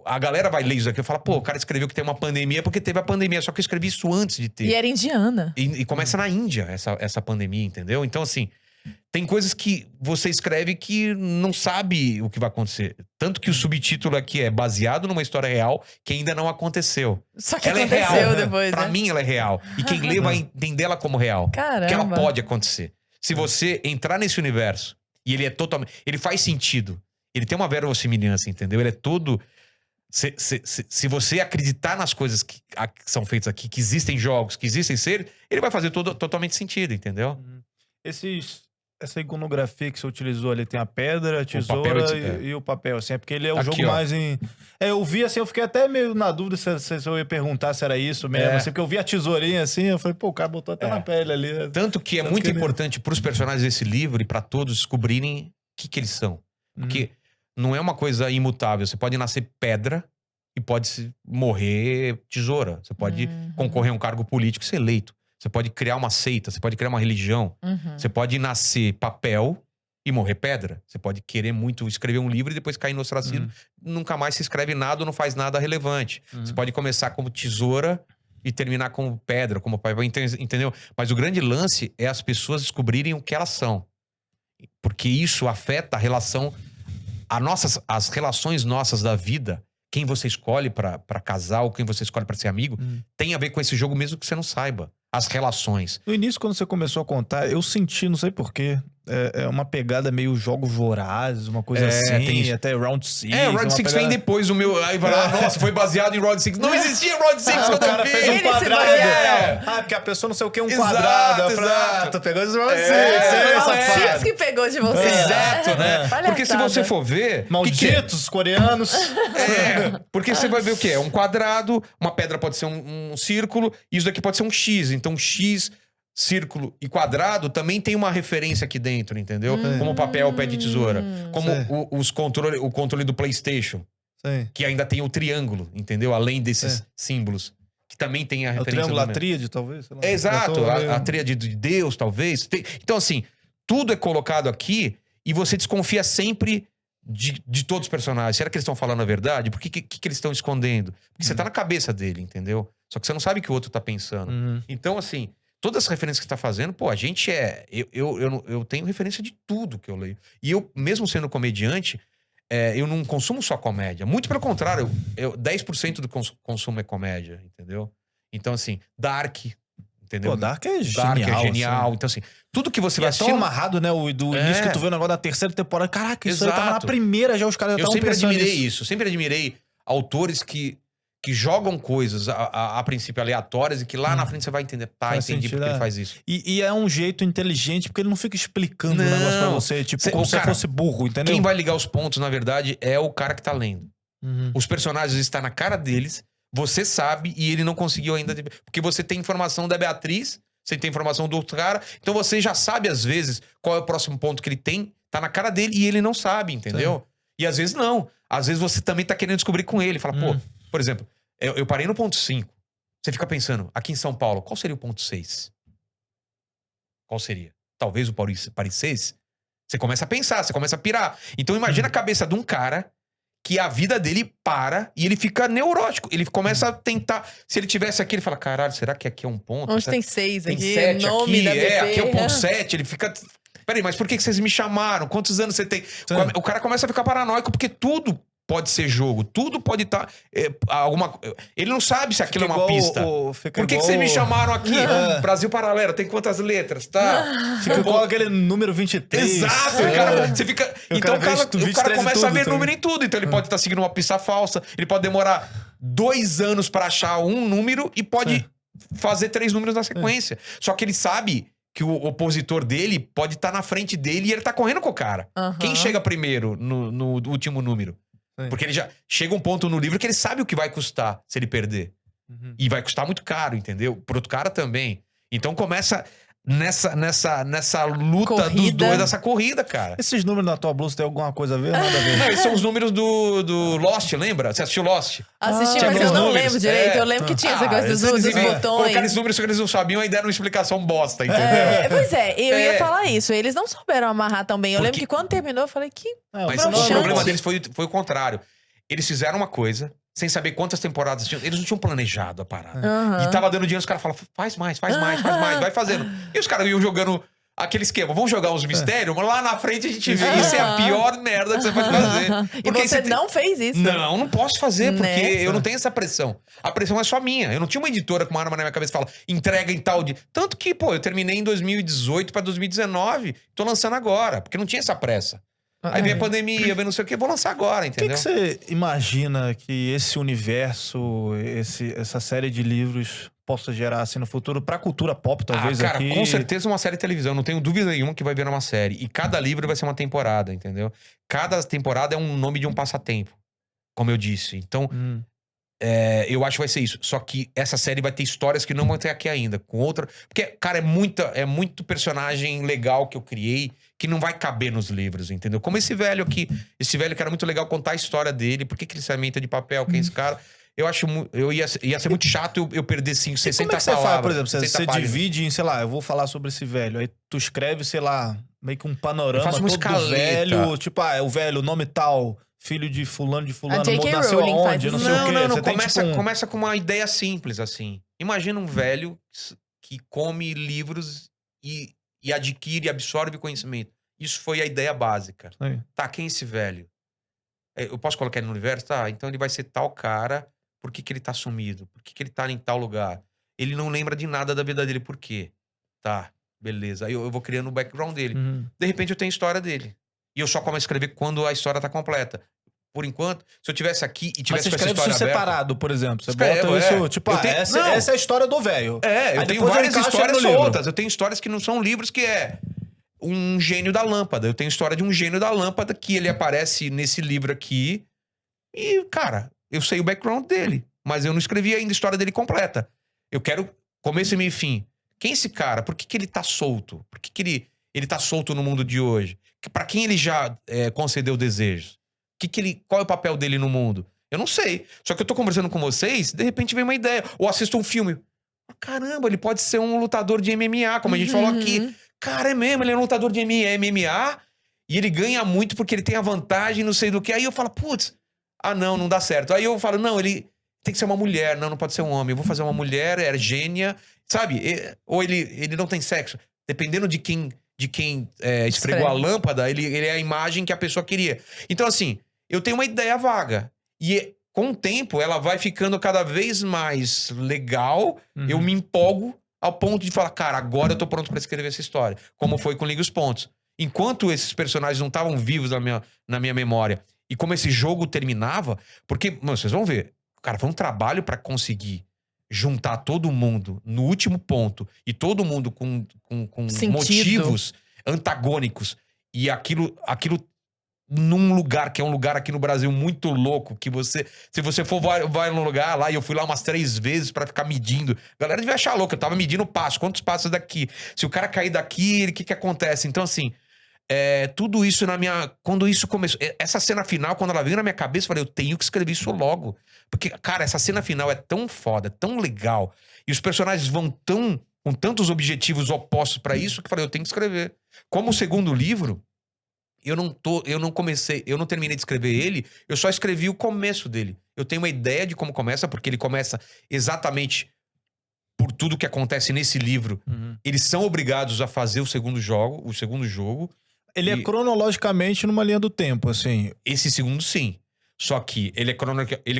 A galera vai ler isso aqui e fala, pô, o cara escreveu que tem uma pandemia porque teve a pandemia. Só que eu escrevi isso antes de ter. E era indiana. E começa na Índia, essa pandemia, entendeu? Então, assim... Tem coisas que você escreve que não sabe o que vai acontecer. Tanto que o subtítulo aqui é baseado numa história real que ainda não aconteceu. Só que ela aconteceu é real. Depois, Pra mim, ela é real. E quem lê vai entender ela como real. Caramba. Que ela pode acontecer. Se você entrar nesse universo e ele é totalmente... Ele faz sentido. Ele tem uma verossimilhança, entendeu? Ele é todo... Se você acreditar nas coisas que são feitas aqui, que existem jogos, que existem seres, ele vai fazer totalmente sentido, entendeu? Essa iconografia que você utilizou ali tem a pedra, a tesoura e o papel, assim. É porque ele é o aqui, jogo mais em... eu vi, assim, eu fiquei até meio na dúvida se eu ia perguntar se era isso mesmo, assim, porque eu vi a tesourinha, assim, eu falei, pô, o cara botou até na pele ali. Tanto que é muito importante pros personagens desse livro e pra todos descobrirem o que eles são. Porque não é uma coisa imutável. Você pode nascer pedra e pode morrer tesoura. Você pode concorrer a um cargo político e ser eleito. Você pode criar uma seita, você pode criar uma religião. Você pode nascer papel e morrer pedra. Você pode querer muito escrever um livro e depois cair no ostracismo. Nunca mais se escreve nada ou não faz nada relevante. Você pode começar como tesoura e terminar como pedra, como pai. Entendeu? Mas o grande lance é as pessoas descobrirem o que elas são. Porque isso afeta a relação... as relações nossas da vida... Quem você escolhe pra casar ou quem você escolhe pra ser amigo, tem a ver com esse jogo mesmo que você não saiba. As relações. No início, quando você começou a contar, eu senti, não sei porquê, é uma pegada meio jogos vorazes, uma coisa assim. tem isso. Até Round 6. Round 6 vem depois do meu... Aí vai lá, nossa, foi baseado em Round 6. Não existia Round 6 o quando cara eu vi. fez um Eles se quadrado. basearam. Porque a pessoa não sei o que, um Exato, quadrado. Eu falei, exato. tu pegou esse Round 6. Six que pegou de você. Exato, né? Palhaçada. Porque se você for ver... Malditos coreanos. Porque você vai ver o quê? É um quadrado, uma pedra pode ser um círculo, e isso daqui pode ser um X. Então, X, círculo e quadrado também tem uma referência aqui dentro, entendeu? Como papel, pé de tesoura. Como o controle do PlayStation, Sim. que ainda tem o triângulo, entendeu? Além desses símbolos, que também tem a É o referência. triângulo, a também. tríade, talvez. Sei lá. Exato, a tríade de Deus, talvez. Então, assim, tudo é colocado aqui e você desconfia sempre de todos os personagens. Será que eles estão falando a verdade? Por que eles estão escondendo? Porque você tá na cabeça dele, entendeu? Só que você não sabe o que o outro tá pensando. Então, assim, todas as referências que você tá fazendo, pô, a gente é... Eu tenho referência de tudo que eu leio. E eu, mesmo sendo comediante, eu não consumo só comédia. Muito pelo contrário, 10% do consumo é comédia, entendeu? Então, assim, Dark... Entendeu? Pô, Dark é Dark genial. é genial. Assim. Então, assim, tudo que você E vai é tão assistir... amarrado, né? Do início que tu vê o negócio da terceira temporada. Caraca, isso aí tava na Exato. primeira já, os caras já Eu estavam sempre pensando admirei nisso. isso. Sempre admirei autores que jogam coisas a princípio aleatórias e que lá na frente você vai entender. Tá, Faz entendi sentido, porque ele é. faz isso. E é um jeito inteligente, porque ele não fica explicando o Não. negócio pra você. Tipo, como se você fosse burro, entendeu? Quem vai ligar os pontos, na verdade, é o cara que tá lendo. Uhum. Os personagens estão na cara deles, você sabe e ele não conseguiu ainda. Porque você tem informação da Beatriz, você tem informação do outro cara, então você já sabe, às vezes, qual é o próximo ponto que ele tem, tá na cara dele e ele não sabe, entendeu? Sim. E às vezes não. Às vezes você também tá querendo descobrir com ele. Fala, pô, por exemplo, eu parei no ponto 5. Você fica pensando, aqui em São Paulo, qual seria o ponto 6? Qual seria? Talvez o Paris 6? Você começa a pensar, você começa a pirar. Então imagina a cabeça de um cara que a vida dele para e ele fica neurótico. Ele começa a tentar... Se ele tivesse aqui, ele fala, caralho, será que aqui é um ponto? Onde Será tem 6 tem aqui? 7 nome aqui, da BP. aqui é o ponto 7. Ele fica... Peraí, mas por que vocês me chamaram? Quantos anos você tem? O cara começa a ficar paranoico porque tudo pode ser jogo. Tudo pode estar... Ele não sabe se aquilo é uma pista. Por que vocês me chamaram aqui? Brasil Paralelo, tem quantas letras? Tá? Fica igual aquele número 23. Exato. O cara, você fica... Então o cara começa a ver tudo, número em tudo. Então ele pode estar seguindo uma pista falsa. Ele pode demorar 2 anos pra achar um número e pode fazer 3 números na sequência. Só que ele sabe que o opositor dele pode estar na frente dele e ele tá correndo com o cara. Quem chega primeiro no último número? Porque ele já chega um ponto no livro que ele sabe o que vai custar se ele perder. E vai custar muito caro, entendeu? Pro outro cara também. Então começa nessa luta Corrida. dos dois, dessa corrida, cara. Esses números na tua blusa tem alguma coisa a ver? Nada a ver. Não, esses são os números do Lost, lembra? Você assistiu Lost? Assisti, Tinha mas aqueles eu não números. lembro direito. Eu lembro que tinha essa coisa dos botões. Colocaram esses números que eles não sabiam e deram uma explicação bosta, entendeu? Pois é, eu ia falar isso. Eles não souberam amarrar tão bem. Eu lembro que quando terminou, eu falei que... Mas o problema deles foi o contrário. Eles fizeram uma coisa, sem saber quantas temporadas tinham. Eles não tinham planejado a parada. E tava dando dinheiro, os caras falavam, faz mais, vai fazendo. E os caras iam jogando aquele esquema, vamos jogar uns mistérios, mas lá na frente a gente vê. Isso é a pior merda que você pode fazer. E você não fez isso. Não posso fazer, porque Né? eu não tenho essa pressão. A pressão é só minha. Eu não tinha uma editora com uma arma na minha cabeça e fala, entrega em tal dia. Tanto que, pô, eu terminei em 2018 pra 2019, tô lançando agora, porque não tinha essa pressa. Aí vem a pandemia, vem não sei o que, vou lançar agora, O entendeu? que você imagina que esse universo, essa série de livros possa gerar assim no futuro pra cultura pop, talvez cara, aqui? com certeza uma série de televisão. Não tenho dúvida nenhuma que vai virar uma série. E cada livro vai ser uma temporada, entendeu? Cada temporada é um nome de um passatempo, como eu disse. Então, eu acho que vai ser isso. Só que essa série vai ter histórias que não vão ter aqui ainda. Com outra... Porque, cara, é muito personagem legal que eu criei que não vai caber nos livros, entendeu? Como esse velho aqui. Esse velho que era muito legal contar a história dele. Por que ele se alimenta de papel? Quem é esse cara? Eu acho... Ia ser muito chato eu perder 60 Como é que você palavras. faz, por exemplo? Você 60 páginas. divide em, sei lá, eu vou falar sobre esse velho. Aí tu escreve, sei lá, meio que um panorama Eu faço uma todo do escaleta. velho. Tipo, é o velho, nome tal, filho de fulano, J.K. nasceu Rowling faz aonde, isso. não sei o quê. Não. Você tem, tipo, Começa com uma ideia simples, assim. Imagina um velho que come livros e adquire e absorve conhecimento. Isso foi a ideia básica. Sim. Tá, quem é esse velho? Eu posso colocar ele no universo? Tá, então ele vai ser tal cara. Por que ele tá sumido? Por que ele tá em tal lugar? Ele não lembra de nada da vida dele. Por quê? Tá. Beleza. Aí eu vou criando o background dele. Uhum. De repente eu tenho a história dele. E eu só começo a escrever quando a história tá completa. Por enquanto, se eu tivesse aqui e Mas tivesse você com essa escreve história isso aberta... separado, por exemplo. Você Escrevo, bota isso, é. tipo, Eu tenho- essa Não. é a história do velho. É, eu Aí tenho depois várias encaixa histórias no livro. soltas. Eu tenho histórias que não são livros, que é um gênio da lâmpada. Eu tenho história de um gênio da lâmpada que ele aparece nesse livro aqui. E, cara, eu sei o background dele. Mas eu não escrevi ainda a história dele completa. Eu quero começo, meio e fim. Quem é esse cara? Por que ele tá solto? Por que ele tá solto no mundo de hoje? Pra quem ele já concedeu desejos? Qual é o papel dele no mundo? Eu não sei. Só que eu tô conversando com vocês, de repente vem uma ideia. Ou assisto um filme. Caramba, ele pode ser um lutador de MMA, como a gente falou aqui. Cara, é mesmo, ele é um lutador de MMA e ele ganha muito porque ele tem a vantagem, não sei do que. Aí eu falo, putz, não dá certo. Aí eu falo, não, ele tem que ser uma mulher, não pode ser um homem. Eu vou fazer uma mulher, é gênia, sabe? Ou ele não tem sexo. Dependendo de quem esfregou a lâmpada, ele é a imagem que a pessoa queria. Então, assim, eu tenho uma ideia vaga. E com o tempo, ela vai ficando cada vez mais legal. Uhum. Eu me empolgo ao ponto de falar, cara, agora eu tô pronto pra escrever essa história. Como foi com Liga os Pontos. Enquanto esses personagens não estavam vivos na minha memória, e como esse jogo terminava, porque, mano, vocês vão ver, cara, foi um trabalho pra conseguir juntar todo mundo no último ponto, e todo mundo com motivos antagônicos, e aquilo num lugar que é um lugar aqui no Brasil muito louco, que se você for vai num lugar lá, e eu fui lá umas 3 vezes pra ficar medindo, a galera devia achar louco, eu tava medindo passo, quantos passos daqui, se o cara cair daqui, o que acontece? Então, assim, tudo isso quando isso começou, essa cena final, quando ela veio na minha cabeça, eu falei, eu tenho que escrever isso logo, porque, cara, essa cena final é tão foda, tão legal, e os personagens vão com tantos objetivos opostos pra isso, que eu falei, eu tenho que escrever. Como o segundo livro, eu não terminei de escrever ele, eu só escrevi o começo dele. Eu tenho uma ideia de como começa, porque ele começa exatamente por tudo que acontece nesse livro. Uhum. Eles são obrigados a fazer o segundo jogo. Ele é cronologicamente numa linha do tempo, assim. Esse segundo, sim. Só que ele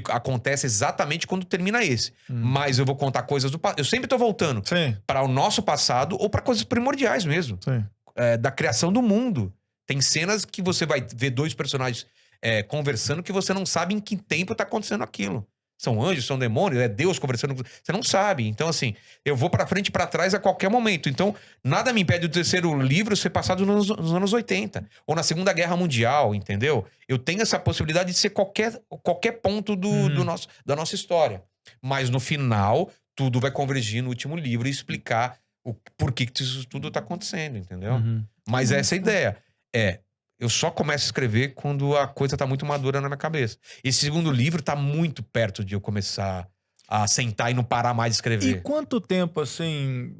acontece exatamente quando termina esse. Mas eu vou contar coisas do passado. Eu sempre tô voltando para o nosso passado ou para coisas primordiais mesmo. Sim. Da criação do mundo. Tem cenas que você vai ver 2 personagens conversando que você não sabe em que tempo tá acontecendo aquilo. São anjos, são demônios, é Deus conversando com você. Não sabe. Então, assim, eu vou pra frente e pra trás a qualquer momento. Então, nada me impede do terceiro livro ser passado nos anos 80. Ou na Segunda Guerra Mundial, entendeu? Eu tenho essa possibilidade de ser qualquer ponto da nossa história. Mas, no final, tudo vai convergir no último livro e explicar por que isso tudo tá acontecendo, entendeu? Uhum. Mas essa é a ideia. Eu só começo a escrever quando a coisa tá muito madura na minha cabeça. Esse segundo livro tá muito perto de eu começar a sentar e não parar mais de escrever. E quanto tempo, assim,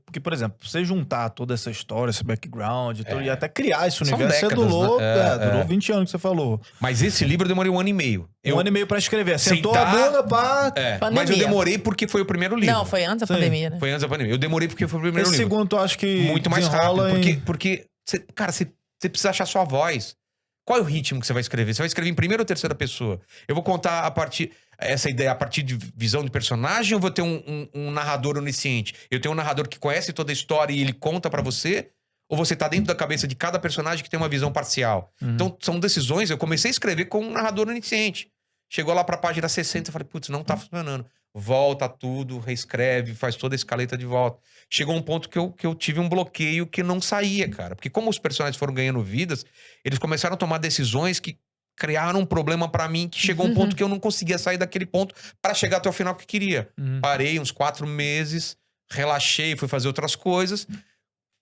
porque, por exemplo, você juntar toda essa história, esse background e até criar esse São universo, décadas, durou, né? durou 20 anos que você falou. Mas esse livro eu demorei 1 ano e meio. Um ano e meio pra escrever. Sentou sentar- a bunda, pá. Mas eu demorei porque foi o primeiro livro. Não, foi antes da pandemia, né? Foi antes da pandemia. Eu demorei porque foi o primeiro Esse livro. segundo, eu acho que Muito mais rápido. desenrola Porque cara, você precisa achar sua voz. Qual é o ritmo que você vai escrever? Você vai escrever em primeira ou terceira pessoa? Eu vou contar essa ideia a partir de visão de personagem, ou eu vou ter um narrador onisciente? Eu tenho um narrador que conhece toda a história e ele conta pra você? Ou você tá dentro da cabeça de cada personagem que tem uma visão parcial? Então, são decisões. Eu comecei a escrever com um narrador onisciente. Chegou lá pra página 60 e falei, putz, não tá funcionando. Volta tudo, reescreve, faz toda a escaleta de volta. Chegou um ponto que eu tive um bloqueio que não saía, cara. Porque como os personagens foram ganhando vidas, eles começaram a tomar decisões que criaram um problema pra mim, que chegou um ponto que eu não conseguia sair daquele ponto pra chegar até o final que eu queria. Parei uns 4 meses, relaxei, fui fazer outras coisas.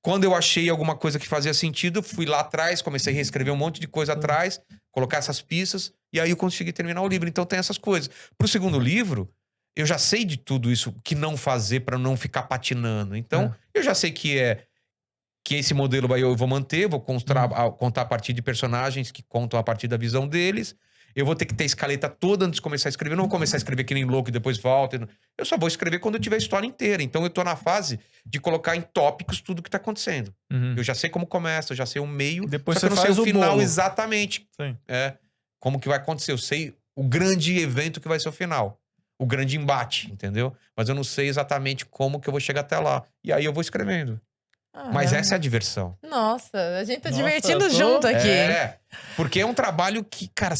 Quando eu achei alguma coisa que fazia sentido, fui lá atrás, comecei a reescrever um monte de coisa atrás, colocar essas pistas, e aí eu consegui terminar o livro. Então tem essas coisas. Pro segundo livro, eu já sei de tudo isso, que não fazer pra não ficar patinando. Então, eu já sei que esse modelo eu vou manter, vou contar a partir de personagens que contam a partir da visão deles. Eu vou ter que ter a escaleta toda antes de começar a escrever. Eu não vou começar a escrever que nem louco e depois volta. Eu só vou escrever quando eu tiver a história inteira. Então, eu tô na fase de colocar em tópicos tudo que tá acontecendo. Eu já sei como começa, eu já sei o meio. Depois só que você eu não sei faz o o final bolo. exatamente. Sim. Como que vai acontecer. Eu sei o grande evento que vai ser o final. O grande embate, entendeu? Mas eu não sei exatamente como que eu vou chegar até lá. E aí eu vou escrevendo. Mas essa é a diversão. Nossa, a gente tá Nossa, divertindo eu tô- junto aqui. Porque é um trabalho que, cara,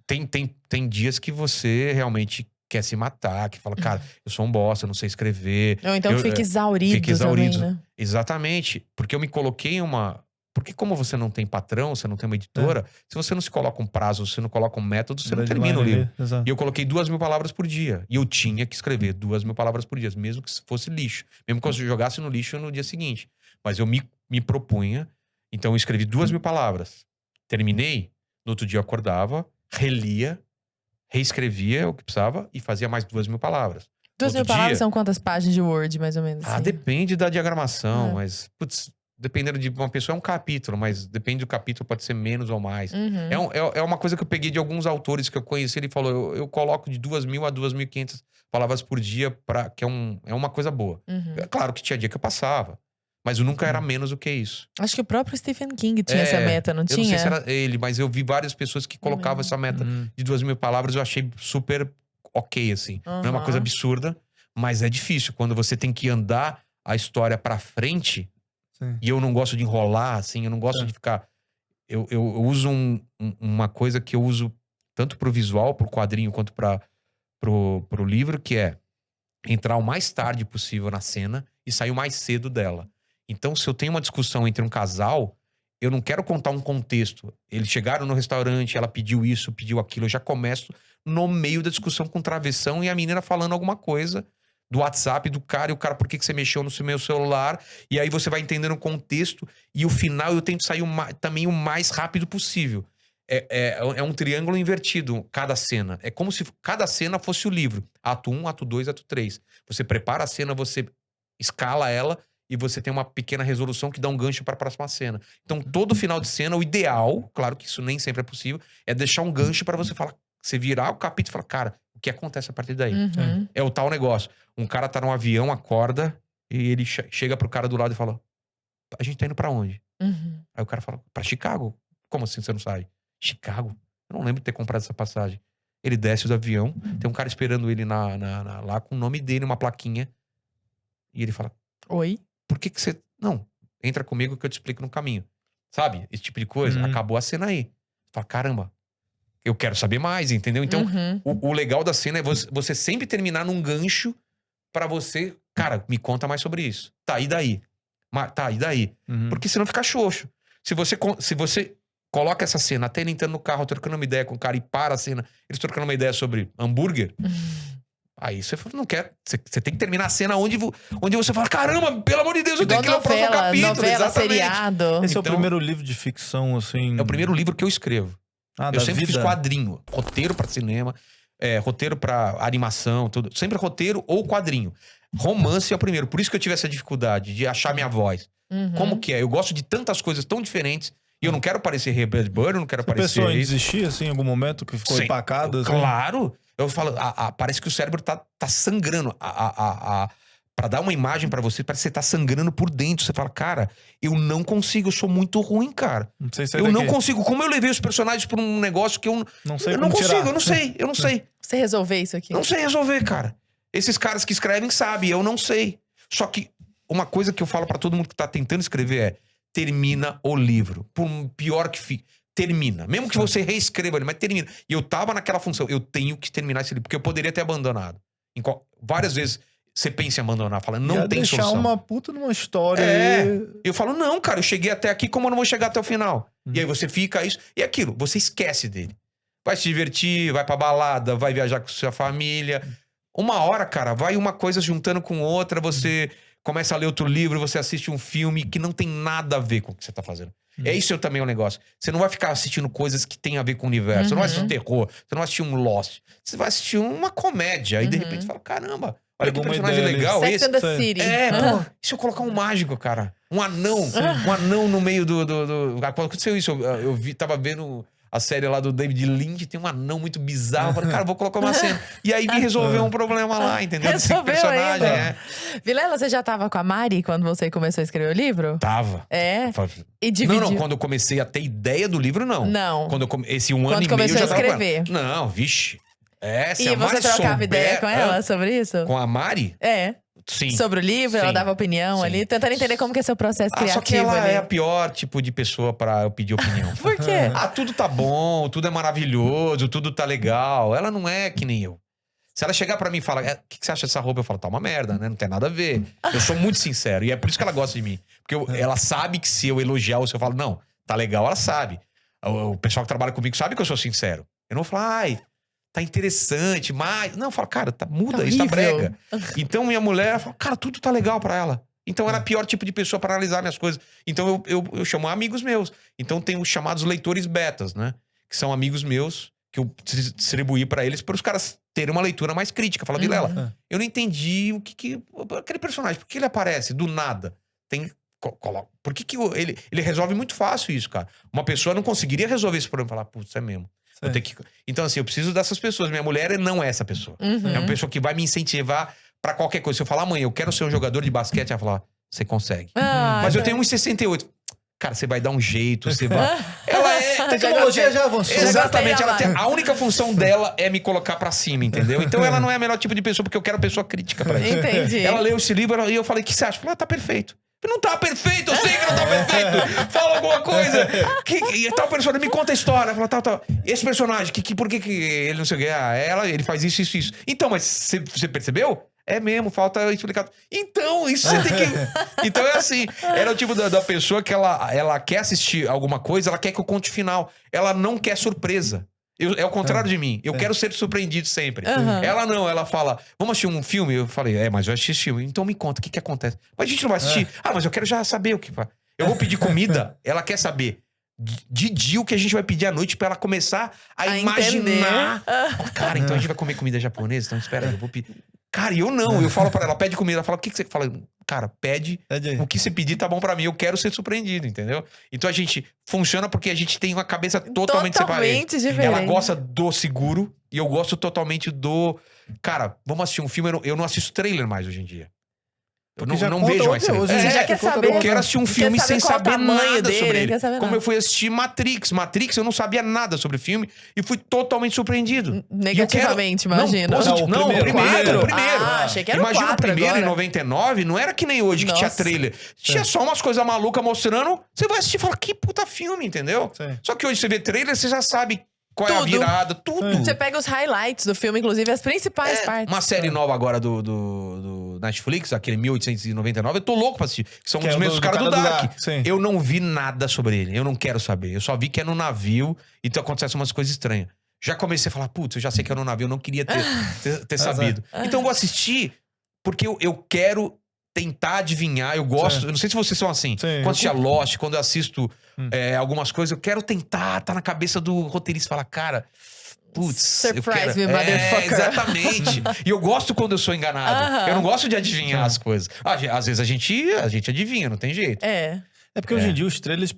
tem dias que você realmente quer se matar, que fala, cara, eu sou um bosta, eu não sei escrever. Ou então fica exaurido, fica exaurido. também, né? Exatamente. Porque eu me coloquei em uma... Porque como você não tem patrão, você não tem uma editora, se você não se coloca um prazo, você não coloca um método, você não termina o livro. E eu coloquei 2.000 palavras por dia. E eu tinha que escrever 2.000 palavras por dia, mesmo que fosse lixo. Mesmo que eu jogasse no lixo no dia seguinte. Mas eu me propunha. Então eu escrevi 2.000 palavras. Terminei, no outro dia eu acordava, relia, reescrevia o que precisava e fazia mais 2.000 palavras. 2.000 palavras são quantas páginas de Word, mais ou menos? Assim? Depende da diagramação, mas... Putz, dependendo de uma pessoa, é um capítulo, mas depende do capítulo, pode ser menos ou mais. É uma coisa que eu peguei de alguns autores que eu conheci. Ele falou, eu coloco de 2.000 a 2.500 palavras por dia, que é uma coisa boa. É claro que tinha dia que eu passava, mas eu nunca era menos do que isso. Acho que o próprio Stephen King tinha essa meta, não tinha? Eu não sei se era ele, mas eu vi várias pessoas que colocavam essa meta de 2.000 palavras. Eu achei super ok, assim. Não é uma coisa absurda, mas é difícil. Quando você tem que andar a história pra frente... Sim. E eu não gosto de enrolar, assim, eu não gosto de ficar... Eu uso uma coisa que eu uso tanto pro visual, pro quadrinho, quanto pro livro, que é entrar o mais tarde possível na cena e sair o mais cedo dela. Então, se eu tenho uma discussão entre um casal, eu não quero contar um contexto. Eles chegaram no restaurante, ela pediu isso, pediu aquilo. Eu já começo no meio da discussão com travessão e a menina falando alguma coisa do WhatsApp do cara, e o cara, por que você mexeu no meu celular? E aí você vai entendendo o contexto, e o final eu tento sair também o mais rápido possível. É um triângulo invertido, cada cena. É como se cada cena fosse o livro. Ato 1, ato 2, ato 3. Você prepara a cena, você escala ela, e você tem uma pequena resolução que dá um gancho para a próxima cena. Então, todo final de cena, o ideal, claro que isso nem sempre é possível, é deixar um gancho para você falar, você virar o capítulo e falar, cara, o que acontece a partir daí? É o tal negócio. Um cara tá num avião, acorda, e ele chega pro cara do lado e fala, a gente tá indo pra onde? Aí o cara fala, pra Chicago. Como assim você não sabe? Chicago? Eu não lembro de ter comprado essa passagem. Ele desce do avião, tem um cara esperando ele lá com o nome dele, uma plaquinha. E ele fala, oi? Por que você... Não, entra comigo que eu te explico no caminho. Sabe? Esse tipo de coisa. Acabou a cena aí. Fala, caramba, eu quero saber mais, entendeu? Então, o legal da cena é você sempre terminar num gancho pra você... Cara, me conta mais sobre isso. Tá, e daí? Tá, e daí? Porque senão fica xoxo. Se você coloca essa cena, até ele entrando no carro, trocando uma ideia com o cara e para a cena, eles trocando uma ideia sobre hambúrguer... Aí você não quer. Você tem que terminar a cena onde você fala: caramba, pelo amor de Deus, eu tenho que ir no próximo capítulo. Novela, exatamente. seriado. Esse é o primeiro livro de ficção, assim. É o primeiro livro que eu escrevo. Eu sempre fiz quadrinho, roteiro pra cinema, roteiro pra animação, tudo. Sempre roteiro ou quadrinho. Romance é o primeiro. Por isso que eu tive essa dificuldade de achar minha voz. Como que é? Eu gosto de tantas coisas tão diferentes. E eu não quero parecer Ray Bradbury, eu não quero parecer. Você pensou em desistir, assim, em algum momento que ficou empacado? Assim? Claro. Eu falo, parece que o cérebro tá sangrando. Pra dar uma imagem pra você, parece que você tá sangrando por dentro. Você fala, cara, eu não consigo, eu sou muito ruim, cara. Não sei se eu não consigo. Como eu levei os personagens pra um negócio que eu não sei. Eu não consigo, eu não sei. Você resolver isso aqui? Não sei resolver, cara. Esses caras que escrevem sabem, eu não sei. Só que uma coisa que eu falo pra todo mundo que tá tentando escrever é: termina o livro. Por pior que fique. Termina. Mesmo que você reescreva ele, mas termina. E eu tava naquela função. Eu tenho que terminar esse livro. Porque eu poderia ter abandonado. Várias vezes você pensa em abandonar. Fala, não tem deixar solução. Uma puta numa história. Eu falo, não, cara. Eu cheguei até aqui, como eu não vou chegar até o final? E aí você fica isso. E aquilo. Você esquece dele. Vai se divertir, vai pra balada, vai viajar com sua família. Uma hora, cara, vai uma coisa juntando com outra. Você começa a ler outro livro, você assiste um filme que não tem nada a ver com o que você tá fazendo. Isso também é um negócio. Você não vai ficar assistindo coisas que tem a ver com o universo. Você não vai assistir terror. Você não vai assistir um Lost. Você vai assistir uma comédia. Aí, de repente, você fala, caramba, olha que personagem legal Sex esse. and the City. Pô, e se eu colocar um mágico, cara? Um anão. Um anão no meio do... Quando aconteceu isso, eu tava vendo a série lá do David Lynch, tem um anão muito bizarro. Eu falei, cara, vou colocar uma cena. E aí me resolveu um problema lá, entendeu? Resolveu Desse personagem, ainda. Vilela, você já tava com a Mari quando você começou a escrever o livro? Tava. E dividiu. Não, quando eu comecei a ter ideia do livro, não. Não. Esse um ano e meio eu já tava escrever. Não, vixe. E você trocava ideia com ela sobre isso? Com a Mari? Sim. sobre o livro, ela Sim. dava opinião Sim. ali, tentando entender como que é seu processo criativo Só que ela ali. é a pior tipo de pessoa pra eu pedir opinião. Por quê? Tudo tá bom, tudo é maravilhoso, tudo tá legal. Ela não é que nem eu. Se ela chegar pra mim e falar, o que você acha dessa roupa? Eu falo, tá uma merda, né? Não tem nada a ver. Eu sou muito sincero. E é por isso que ela gosta de mim. Porque ela sabe que se eu elogiar ou se eu falo, não, tá legal, ela sabe. O pessoal que trabalha comigo sabe que eu sou sincero. Eu não vou falar, ai, tá interessante, mas... Não, eu falo, cara, muda, isso tá horrível. brega. Então minha mulher fala, cara, tudo tá legal pra ela. Então ela é o pior tipo de pessoa pra analisar minhas coisas. Então eu chamo amigos meus. Então tem os chamados leitores betas, né? Que são amigos meus que eu distribuí pra eles para os caras terem uma leitura mais crítica. Fala, Vilela, eu não entendi o que... Aquele personagem, por que ele aparece do nada? Por que ele resolve muito fácil isso, cara? Uma pessoa não conseguiria resolver esse problema. Falar, putz, é mesmo. Vou ter que... Então, assim, eu preciso dessas pessoas. Minha mulher não é essa pessoa. É uma pessoa que vai me incentivar pra qualquer coisa. Se eu falar, amanhã, eu quero ser um jogador de basquete, ela vai falar, você consegue. Mas eu tenho 1,68. Cara, você vai dar um jeito, você vai... Ela é... A tecnologia já avançou. Exatamente. gostei, A única função dela é me colocar pra cima, entendeu? Então ela não é o melhor tipo de pessoa, porque eu quero pessoa crítica pra isso. Entendi. Ela leu esse livro e eu falei, o que você acha? Ela tá perfeito. Não tá perfeito, eu sei que não tá perfeito. Fala alguma coisa. E tal personagem, me conta a história. Fala, tal. Esse personagem, por que ele não sei o que? Ele faz isso. Então, mas você percebeu? É mesmo, falta explicar. Então, isso você tem que... Então é assim, ela é o tipo da pessoa que ela quer assistir alguma coisa, ela quer que eu conte o final. Ela não quer surpresa. É o contrário de mim. Eu quero ser surpreendido sempre. Ela não, ela fala, vamos assistir um filme? Eu falei, mas eu assisti esse filme. Então me conta, o que acontece? Mas a gente não vai assistir. Mas eu quero já saber o que... Eu vou pedir comida, ela quer saber de dia o que a gente vai pedir à noite pra ela começar a imaginar. Cara, então a gente vai comer comida japonesa? Então espera aí, eu vou pedir... Cara, e eu não. Eu falo pra ela, pede comida. Ela fala, o que você fala? Cara, pede. O que você pedir tá bom pra mim. Eu quero ser surpreendido, entendeu? Então a gente funciona porque a gente tem uma cabeça totalmente separada. Diferente. Ela gosta do seguro e eu gosto totalmente do... Cara, vamos assistir um filme. Eu não assisto trailer mais hoje em dia. Eu não vejo mais trailer. Você já quer saber. Eu quero assistir um filme sem saber nada sobre ele. Como Como eu fui assistir Matrix. Matrix, eu não sabia nada sobre o filme e fui totalmente surpreendido. Negativamente, imagina. Não, o primeiro. Achei que era Imagina o primeiro agora. em 99, não era que nem hoje que tinha trailer. Tinha só umas coisas malucas mostrando. Você vai assistir e fala, que puta filme, entendeu? Sim. Só que hoje você vê trailer, você já sabe qual é a Tudo. virada, tudo. Você pega os highlights do filme, inclusive as principais partes. Uma série nova agora do Netflix, aquele 1899, eu tô louco pra assistir. Que são Que os é o mesmos do caras do cara do Dark. Dark, sim. Eu não vi nada sobre ele. Eu não quero saber. Eu só vi que é no navio, então acontecem umas coisas estranhas. Já comecei a falar, putz, eu já sei que é no navio, eu não queria ter sabido. Então eu vou assistir porque eu quero tentar adivinhar. Eu gosto, eu não sei se vocês são assim. Sim. Quando assistia Lost, quando eu assisto algumas coisas, eu quero tentar tá na cabeça do roteirista e falar, cara... Putz, Surprise me, motherfucker. Exatamente. E eu gosto quando eu sou enganado. Eu não gosto de adivinhar as coisas. Às vezes a gente adivinha, não tem jeito. É porque hoje em dia os trailers...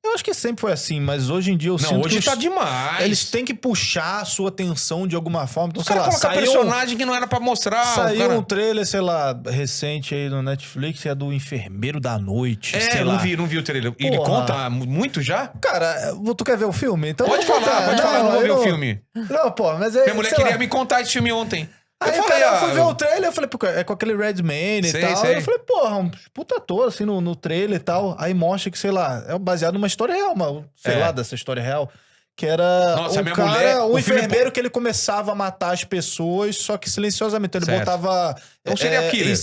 Eu acho que sempre foi assim, mas hoje em dia eu sinto hoje que tá demais. eles têm que puxar a sua atenção de alguma forma. Então, O cara colocar personagem que não era pra mostrar. Saiu um trailer, sei lá, recente aí no Netflix, é do Enfermeiro da Noite, sei lá. Não vi o trailer. Ele conta muito já? Cara, tu quer ver o filme? Então Pode falar, eu não vou ver o filme. Não, pô, mas é... Minha mulher queria me contar esse filme ontem. Aí, eu fui ver o trailer, eu falei, pô, é com aquele Redman e tal. Sei. Eu falei, porra, um puta ator, assim, no trailer e tal. Aí mostra que, sei lá, é baseado numa história real, sei lá, dessa história real. Que era Nossa, minha mulher, um o filme enfermeiro que ele começava a matar as pessoas, só que silenciosamente. Então, ele Certo. botava Um serial killer.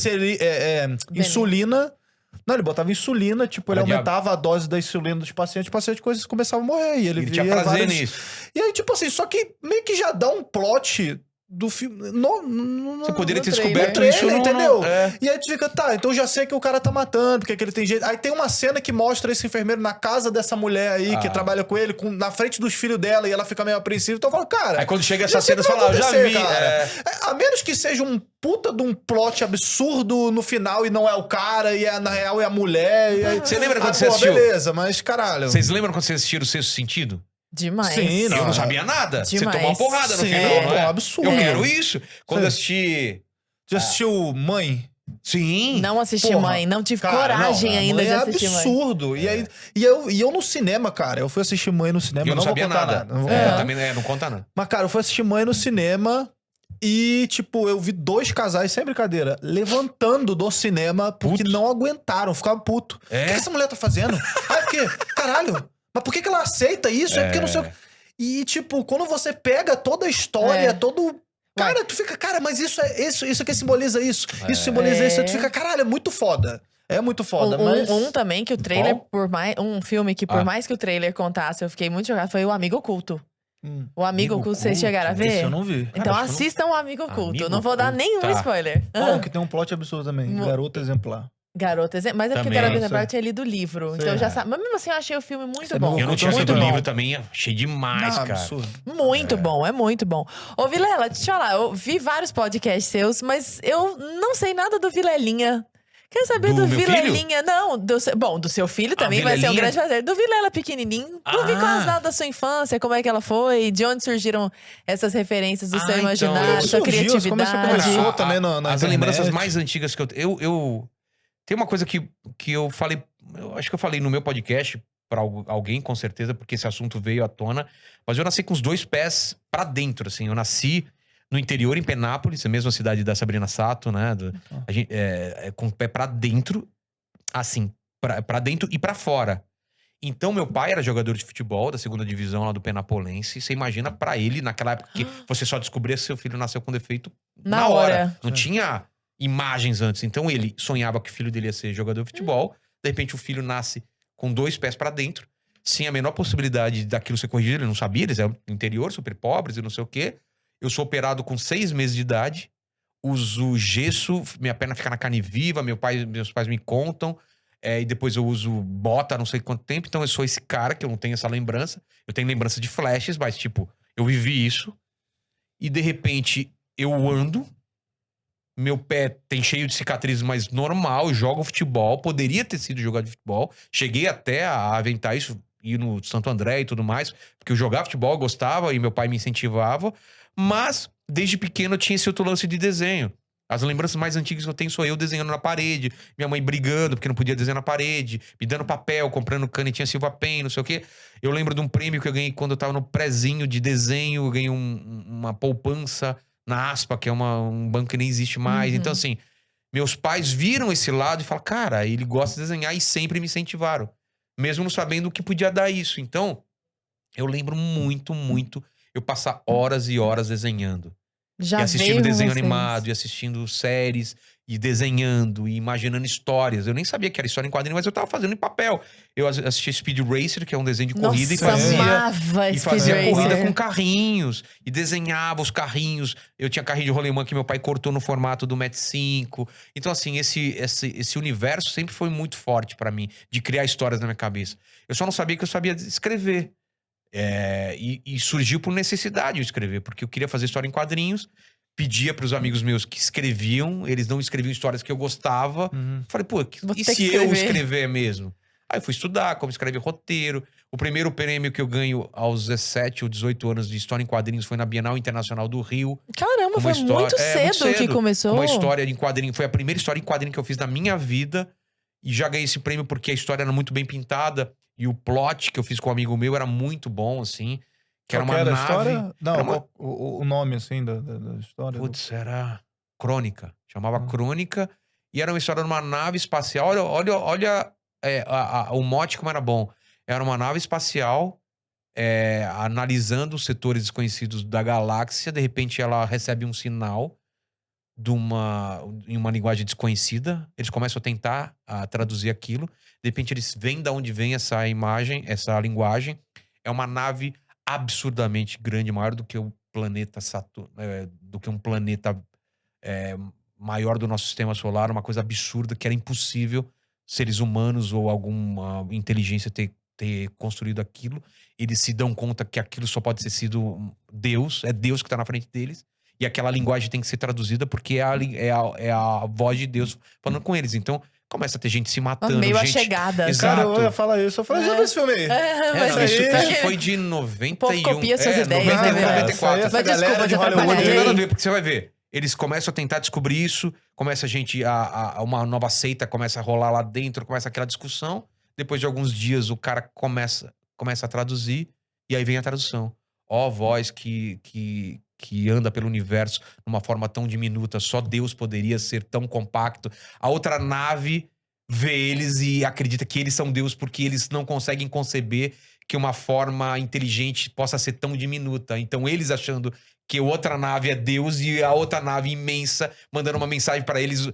insulina. Não, ele botava insulina, tipo, ele Pra aumentava a dose da insulina dos pacientes, os pacientes começavam a morrer. E ele tinha via prazer vários... nisso. E aí, tipo assim, só que meio que já dá um plot do filme. Você poderia ter no trailer. descoberto trailer, isso entendeu? É. E aí tu fica, tá, então já sei que o cara tá matando, porque que ele tem jeito. Aí tem uma cena que mostra esse enfermeiro na casa dessa mulher aí, que trabalha com ele, na frente dos filhos dela, e ela fica meio apreensiva. Então eu falo, cara... Aí quando chega já essa sei cena, que você vai fala, já acontecer, vi. cara. A menos que seja um puta de um plot absurdo no final e não é o cara, e na real é a mulher. E aí... Você lembra quando você pô, assistiu? Beleza, mas caralho... Vocês lembram quando vocês assistiram o Sexto Sentido? Demais. Sim, Eu não sabia nada. Demais. Você tomou uma porrada no Sim, final, não é? absurdo. Eu quero isso. Quando Sim. eu assisti... Já assistiu Mãe? Sim. Não assisti Porra, Mãe, não tive cara, coragem não, ainda Mãe de assistir Mãe. absurdo. E aí, e eu no cinema, cara, eu fui assistir Mãe no cinema, Eu não sabia vou contar nada. não vou contar nada. Também não conta nada. Mas, cara, eu fui assistir Mãe no cinema E, tipo, eu vi 2 casais, sem brincadeira, levantando do cinema porque não aguentaram, ficaram puto. O que essa mulher tá fazendo? Ah, é porque, caralho, mas por que ela aceita isso? É porque não sei o que. E, tipo, quando você pega toda a história, todo... Cara, tu fica, cara, mas isso aqui simboliza isso. Isso simboliza isso. Aí tu fica, caralho, é muito foda. É muito foda, mas... também que o trailer, um filme que por mais que o trailer contasse, eu fiquei muito jogado, foi O Amigo Oculto. O Amigo Oculto, vocês chegaram a ver? Esse eu não vi. Então assistam O Amigo Oculto. Amigo Não vou dar nenhum spoiler. Que tem um plot absurdo também. Garota exemplar. Garota exemplar. Mas é porque o Também. Garota exemplar tinha lido o livro. Então eu já sabe. Mas mesmo assim eu achei o filme muito bom. Eu não tinha muito lido o bom. livro também, achei demais, cara. Absurdo. Muito bom, é muito bom. Ô, Vilela, deixa eu falar, eu vi vários podcasts seus, mas eu não sei nada do Vilelinha. Quero saber do meu Vilelinha. Não, do seu filho também vai ser um grande prazer. Do Vilela pequenininho. Não vi quase nada da sua infância, como é que ela foi, de onde surgiram essas referências do seu imaginário, sua criatividade. Como você começou também na As internet. lembranças mais antigas que eu tem uma coisa que eu falei, eu acho que eu falei no meu podcast pra alguém, com certeza, porque esse assunto veio à tona, mas eu nasci com os 2 pés pra dentro, assim. Eu nasci no interior, em Penápolis, a mesma cidade da Sabrina Sato, né? A gente, com o pé pra dentro, assim, pra dentro e pra fora. Então, meu pai era jogador de futebol da 2ª divisão lá do Penapolense. Você imagina pra ele, naquela época que você só descobria se seu filho nasceu com defeito na hora. Não tinha imagens antes. Então, ele sonhava que o filho dele ia ser jogador de futebol. De repente, o filho nasce com 2 pés pra dentro, sem a menor possibilidade daquilo ser corrigido. Ele não sabia, eles eram do interior, super pobres e não sei o quê. Eu sou operado com 6 meses de idade, uso gesso, minha perna fica na carne viva, meus pais me contam, e depois eu uso bota não sei quanto tempo. Então eu sou esse cara que eu não tenho essa lembrança. Eu tenho lembrança de flashes, mas tipo, eu vivi isso. E de repente eu ando, meu pé tem cheio de cicatrizes, mas normal, eu jogo futebol, poderia ter sido jogador de futebol. Cheguei até a aventar isso, ir no Santo André e tudo mais, porque eu jogava futebol, eu gostava e meu pai me incentivava. Mas, desde pequeno, eu tinha esse outro lance de desenho. As lembranças mais antigas que eu tenho sou eu desenhando na parede, minha mãe brigando porque não podia desenhar na parede, me dando papel, comprando canetinha Silva Pen, não sei o quê. Eu lembro de um prêmio que eu ganhei quando eu tava no prezinho de desenho, eu ganhei uma poupança na Aspa, que é um banco que nem existe mais. Então, assim, meus pais viram esse lado e falaram, cara, ele gosta de desenhar, e sempre me incentivaram. Mesmo não sabendo o que podia dar isso. Então, eu lembro muito, muito eu passar horas e horas desenhando. Já e assistindo veio desenho vocês. animado, e assistindo séries, e desenhando, e imaginando histórias. Eu nem sabia que era história em quadrinho, mas eu tava fazendo em papel. Eu assisti Speed Racer, que é um desenho de corrida, Nossa, amava e Speed fazia Racer. corrida com carrinhos. E desenhava os carrinhos. Eu tinha carrinho de rolemã que meu pai cortou no formato do Match 5. Então, assim, esse universo sempre foi muito forte pra mim, de criar histórias na minha cabeça. Eu só não sabia que eu sabia escrever. E surgiu por necessidade eu escrever, porque eu queria fazer história em quadrinhos, pedia pros amigos meus que escreviam, eles não escreviam histórias que eu gostava. Falei, pô, e se eu escrever mesmo? Aí eu fui estudar como escrever roteiro. O primeiro prêmio que eu ganho aos 17 ou 18 anos de história em quadrinhos foi na Bienal Internacional do Rio. Caramba, foi muito cedo que começou. Uma história em quadrinho, foi a primeira história em quadrinho que eu fiz na minha vida. E já ganhei esse prêmio porque a história era muito bem pintada. E o plot que eu fiz com um amigo meu era muito bom, assim. Que era uma nave... história? Não, o nome, assim, da história. Putz, era Crônica. Chamava Crônica. E era uma história de uma nave espacial. Olha o mote como era bom. Era uma nave espacial analisando os setores desconhecidos da galáxia. De repente, ela recebe um sinal em uma linguagem desconhecida. Eles começam a tentar traduzir aquilo. De repente, eles veem de onde vem essa imagem, essa linguagem. É uma nave absurdamente grande, maior do que o planeta Saturno, do que um planeta maior do nosso sistema solar, uma coisa absurda que era impossível seres humanos ou alguma inteligência ter construído aquilo. Eles se dão conta que aquilo só pode ter sido Deus, é Deus que está na frente deles. E aquela linguagem tem que ser traduzida porque é a voz de Deus falando com eles. Então, começa a ter gente se matando. Meio gente... achegada. Exato. Cara, eu ia falar isso. Eu falei, já viu esse filme aí? Isso foi de 91. O povo copia suas ideias, 90, né, 94. Mas desculpa, te Não atrapalhei. tem nada a ver, porque você vai ver. Eles começam a tentar descobrir isso, começa a gente, uma nova seita começa a rolar lá dentro, começa aquela discussão. Depois de alguns dias, o cara começa a traduzir, e aí vem a tradução. Ó, voz que que anda pelo universo numa forma tão diminuta, só Deus poderia ser tão compacto. A outra nave vê eles e acredita que eles são Deus porque eles não conseguem conceber que uma forma inteligente possa ser tão diminuta. Então eles achando que outra nave é Deus e a outra nave imensa mandando uma mensagem para eles,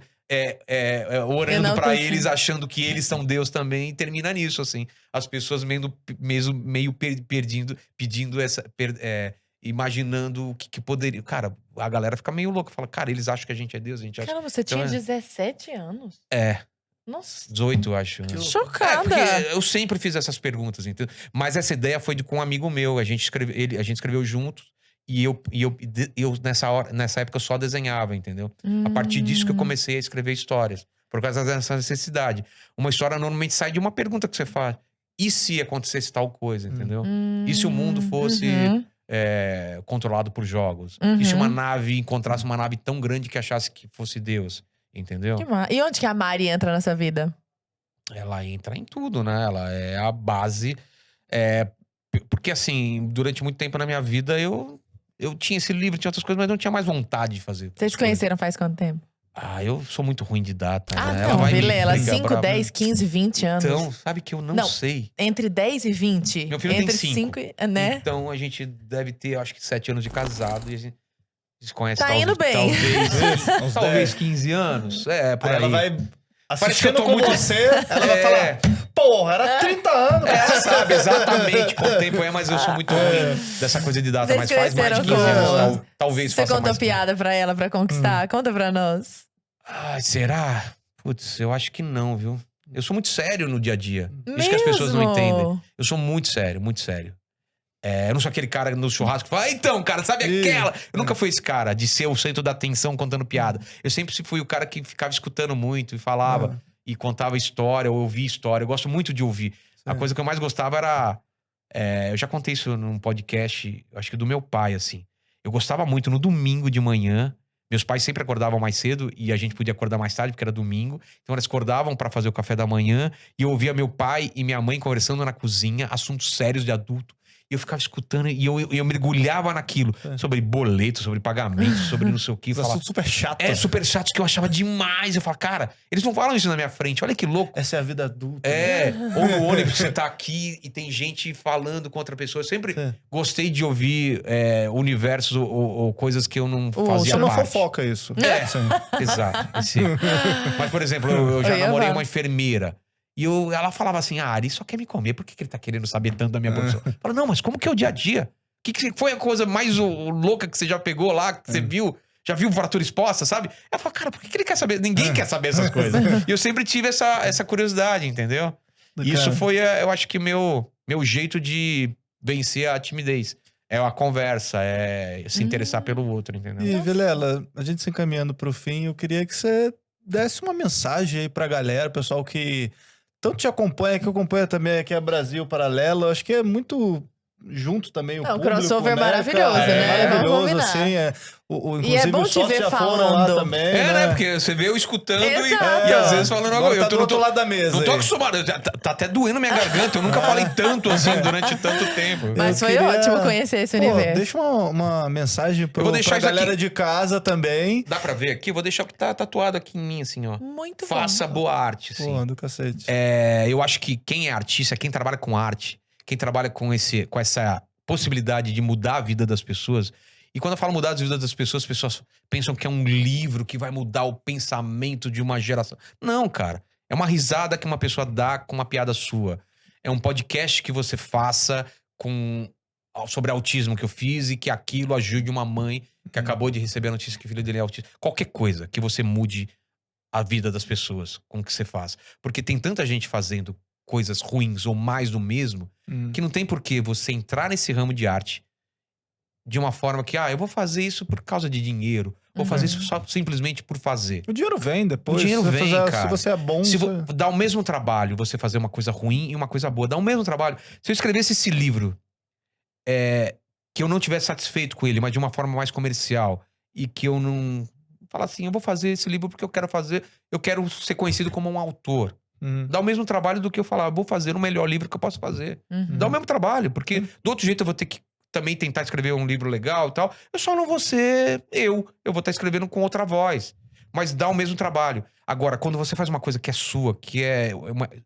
orando para eles, achando que eles são Deus também, e termina nisso, assim. As pessoas meio pedindo essa... imaginando o que poderia... Cara, a galera fica meio louca. Fala, cara, eles acham que a gente é Deus, a gente acha... Cara, você tinha 17 anos? Nossa. 18, acho. Chocada. Porque eu sempre fiz essas perguntas, entendeu? Mas essa ideia foi com um amigo meu. A gente escreveu juntos. E eu nessa época, eu só desenhava, entendeu? A partir disso que eu comecei a escrever histórias. Por causa dessa necessidade. Uma história normalmente sai de uma pergunta que você faz. E se acontecesse tal coisa, entendeu? E se o mundo fosse... controlado por jogos? E se uma nave encontrasse uma nave tão grande que achasse que fosse Deus? Entendeu? E onde que a Mari entra nessa vida? Ela entra em tudo, né? Ela é a base. Porque, assim, durante muito tempo na minha vida, eu tinha esse livro, tinha outras coisas, mas não tinha mais vontade de fazer. Vocês se conheceram faz quanto tempo? Eu sou muito ruim de data. Né? Não, Vilela, 5, 10, 15, 20 anos. Então, sabe que eu não sei. Entre 10 e 20. Meu filho entre tem 5, né? Então, a gente deve ter, acho que 7 anos de casado. E a gente se conhece indo bem. Talvez 15 anos. Por aí. Ela vai Parece que eu tô com muito... você, ela vai falar, porra, era 30 anos. Sabe, exatamente quanto tempo mas eu sou muito ruim dessa coisa de data. Vocês Mas faz mais de 15 anos, talvez faça mais. Você contou piada pra ela pra conquistar? Conta pra nós. Ai, será? Putz, eu acho que não, viu? Eu sou muito sério no dia a dia. Mesmo? Isso que as pessoas não entendem. Eu sou muito sério, muito sério. Eu não sou aquele cara no churrasco que fala, então, cara, sabe aquela? Eu nunca fui esse cara de ser o centro da atenção contando piada. Eu sempre fui o cara que ficava escutando muito e falava e contava história, ou ouvia história. Eu gosto muito de ouvir. A coisa que eu mais gostava era... eu já contei isso num podcast, acho que do meu pai, assim. Eu gostava muito no domingo de manhã. Meus pais sempre acordavam mais cedo e a gente podia acordar mais tarde, porque era domingo. Então eles acordavam para fazer o café da manhã e eu ouvia meu pai e minha mãe conversando na cozinha, assuntos sérios de adulto. E eu ficava escutando e eu mergulhava naquilo. Sobre boleto, sobre pagamento, sobre não sei o que. Assunto super chato. Super chato, que eu achava demais. Eu falava, cara, eles não falam isso na minha frente. Olha que louco. Essa é a vida adulta. Ou no ônibus, você tá aqui e tem gente falando com outra pessoa. Eu sempre gostei de ouvir universos ou coisas que eu não fazia chama parte. Fofoca isso. Exato. Mas, por exemplo, eu já namorei uma enfermeira. E ela falava assim, Ari só quer me comer, por que ele tá querendo saber tanto da minha profissão? Eu falo, não, mas como que é o dia a dia? Que foi a coisa mais louca que você já pegou lá, que você viu? Já viu fratura exposta, sabe? Ela fala, cara, por que ele quer saber? Ninguém quer saber essas coisas. E eu sempre tive essa curiosidade, entendeu? E isso foi, eu acho que meu jeito de vencer a timidez. É a conversa, é se interessar pelo outro, entendeu? E, Vilela, a gente se encaminhando pro fim, eu queria que você desse uma mensagem aí pra galera, pessoal que tanto te acompanha, que acompanha também aqui a Brasil Paralelo. Acho que é muito junto também o público. O crossover né, maravilhoso, né? Maravilhoso, assim. E é bom te ver falando. Também, né? Porque você vê eu escutando e às vezes falando agora. Eu tô do outro lado da mesa. Não tô acostumado. Tá até doendo minha garganta. Eu nunca falei tanto assim durante tanto tempo. Mas foi ótimo conhecer esse universo. Deixa uma mensagem pra galera de casa também. Dá pra ver aqui? Eu vou deixar o que tá tatuado aqui em mim, assim, ó. Muito bom. Faça boa arte, assim. Pô, do cacete. Eu acho que quem é artista, quem trabalha com arte, quem trabalha com essa possibilidade de mudar a vida das pessoas. E quando eu falo mudar a vida das pessoas, as pessoas pensam que é um livro que vai mudar o pensamento de uma geração. Não, cara. É uma risada que uma pessoa dá com uma piada sua. É um podcast que você faça sobre autismo que eu fiz e que aquilo ajude uma mãe que acabou de receber a notícia que o filho dele é autista. Qualquer coisa que você mude a vida das pessoas com o que você faz. Porque tem tanta gente fazendo coisas ruins ou mais do mesmo, que não tem por que você entrar nesse ramo de arte de uma forma que, eu vou fazer isso por causa de dinheiro, vou fazer isso só simplesmente por fazer. O dinheiro vem depois. O dinheiro vem, cara. Se você é bom... Dá o mesmo trabalho você fazer uma coisa ruim e uma coisa boa. Dá o mesmo trabalho. Se eu escrevesse esse livro que eu não tivesse satisfeito com ele, mas de uma forma mais comercial, e que eu não... Fala assim, eu vou fazer esse livro porque eu quero ser conhecido como um autor. Dá o mesmo trabalho do que eu falar, vou fazer o melhor livro que eu posso fazer. Dá o mesmo trabalho, porque do outro jeito eu vou ter que também tentar escrever um livro legal e tal. Eu só não vou ser eu. Eu vou estar escrevendo com outra voz. Mas dá o mesmo trabalho. Agora, quando você faz uma coisa que é sua, que é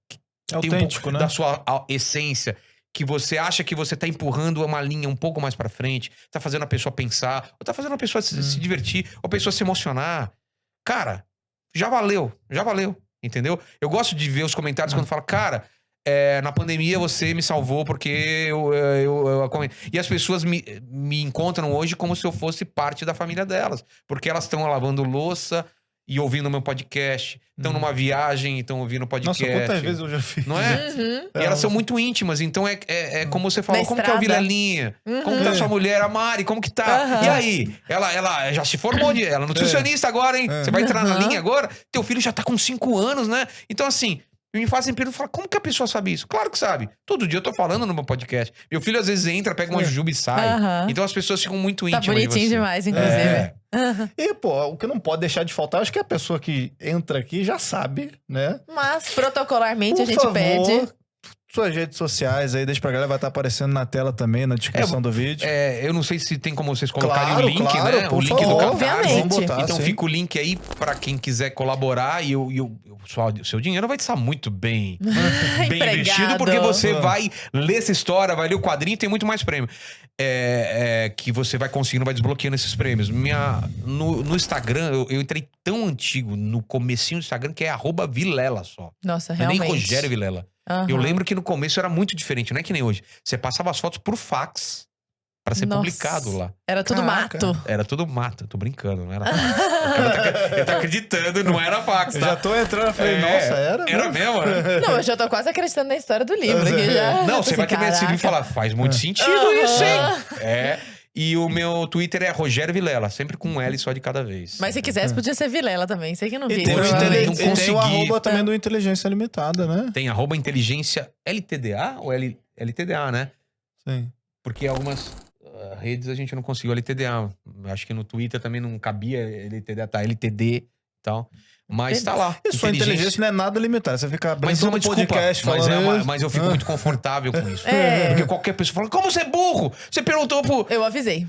que tem um pouco da sua essência, que você acha que você tá empurrando uma linha um pouco mais pra frente, tá fazendo a pessoa pensar, ou tá fazendo a pessoa se divertir, ou a pessoa se emocionar. Cara, já valeu. Entendeu? Eu gosto de ver os comentários quando fala, cara, na pandemia você me salvou porque eu e as pessoas me encontram hoje como se eu fosse parte da família delas. Porque elas estão lavando louça e ouvindo o meu podcast. Estão numa viagem e estão ouvindo o podcast. Nossa, quantas vezes eu já fiz. Não é? E elas são muito íntimas. Então é como você falou. Como que é o Vilelinha? Como que tá sua mulher, a Mari? Como que tá? E aí? Ela já se formou ela é nutricionista agora, hein? Você vai entrar na linha agora? Teu filho já tá com 5 anos, né? Então assim... Me fazem pergunta e falam, como que a pessoa sabe isso? Claro que sabe. Todo dia eu tô falando no meu podcast. Meu filho às vezes entra, pega uma jujuba e sai. Então as pessoas ficam muito íntimas. Tá bonitinho demais, inclusive. E, pô, o que não pode deixar de faltar, acho que a pessoa que entra aqui já sabe, né? Mas, protocolarmente, a gente favor, pede... Suas redes sociais aí, deixa pra galera, vai estar aparecendo na tela também, na descrição do vídeo. Eu não sei se tem como vocês colocarem Claro, o link, claro, né? por O link favor. do Catarse. Obviamente. Botar, Então sim. fica o link aí pra quem quiser colaborar e o seu dinheiro vai estar muito bem investido, porque você vai ler essa história, vai ler o quadrinho e tem muito mais prêmio. Que você vai conseguindo, vai desbloqueando esses prêmios. No Instagram, eu entrei tão antigo, no comecinho do Instagram, que é @Vilela só. Nossa, Não é nem realmente. Rogério Vilela. Eu lembro que no começo era muito diferente, não é que nem hoje. Você passava as fotos por fax pra ser publicado lá. Era tudo Caraca. mato. Era tudo mato, tô brincando, não era fax. Eu tô acreditando, não era fax, Eu tá? já tô entrando, eu falei, nossa, era? Era mesmo, né? Não, eu já tô quase acreditando na história do livro. Mas Aqui já. Não, Eu você tô vai assim, terminar esse livro e caraca. falar, faz muito sentido isso, hein? E o meu Twitter é Rogério Vilela, sempre com um L só de cada vez. Mas se quisesse, podia ser Vilela também. Sei que não E vi. tem, Provavelmente não e tem consegui. o arroba também do Inteligência Limitada, né? Tem @inteligência LTDA ou LTDA, né? Sim. Porque algumas redes a gente não conseguiu LTDA. Acho que no Twitter também não cabia LTDA, tá LTD e tal. Mas tá lá. E sua inteligência não é nada limitada. Você fica abrindo Mas é uma todo desculpa. podcast Mas, falando mas eu fico muito confortável com isso. É. Porque qualquer pessoa fala, como você é burro? Você perguntou pro... Eu avisei.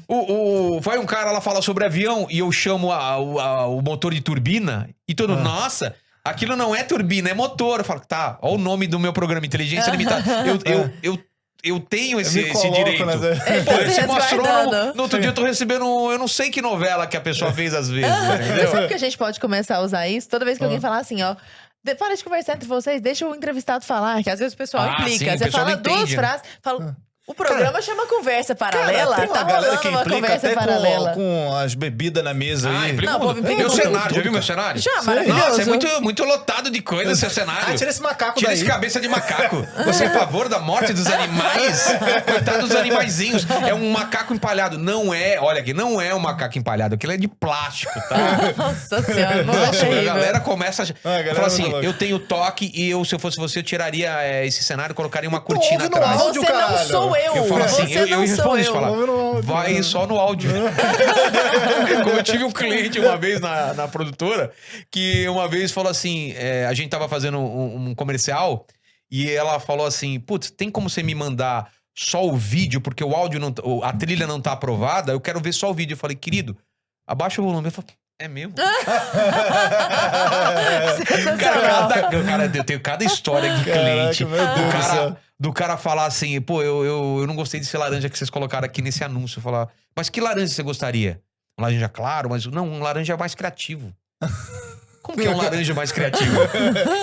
Vai um cara lá falar sobre avião e eu chamo o motor de turbina e todo mundo, nossa, aquilo não é turbina, é motor. Eu falo, tá, olha o nome do meu programa, Inteligência Limitada. Eu tenho esse direito. Pô, esse astrônomo, no outro dia eu tô recebendo, eu não sei que novela que a pessoa fez às vezes, Mas entendeu? sabe que a gente pode começar a usar isso? Toda vez que alguém falar assim, ó... Para de conversar entre vocês, deixa o entrevistado falar, que às vezes o pessoal implica. sim, o Você pessoal fala não duas entende, né? frases, fala... O programa chama Conversa Paralela, tem uma tá galera rolando que uma implica conversa até paralela. com as bebidas na mesa aí. Implica Não, muito. pô, implica Meu muito. cenário, já viu meu cenário? Já, Nossa, maravilhoso. é muito, muito lotado de coisa seu cenário. Tira esse macaco Tira daí. esse cabeça de macaco. Você é a favor da morte dos animais? Coitado dos animaizinhos. É um macaco empalhado. Não é, olha aqui, não é um macaco empalhado. Aquilo é de plástico, tá? Nossa senhora, não é Nossa, a terrível. galera começa a galera fala assim, tá louca. eu tenho toque e se eu fosse você, eu tiraria esse cenário e colocaria uma cortina ouve no atrás. áudio, Você não caralho. sou eu. Eu falo assim, Você eu não respondo sou isso, eu. falar, Ouve no áudio, vai né? só no áudio. Como eu tive um cliente uma vez na produtora, que uma vez falou assim, a gente tava fazendo um comercial e ela falou assim, putz, tem como você me mandar só o vídeo, porque o áudio não, a trilha não tá aprovada, eu quero ver só o vídeo. Eu falei, querido, abaixa o volume. Eu falei, é mesmo? Sensacional. Cara, eu tenho cada história de cliente. Caraca, meu Deus do céu. Do cara falar assim, pô, eu não gostei desse laranja que vocês colocaram aqui nesse anúncio. Eu falar, mas que laranja você gostaria? Um laranja claro, mas não, um laranja mais criativo. Como que é um laranja mais criativo?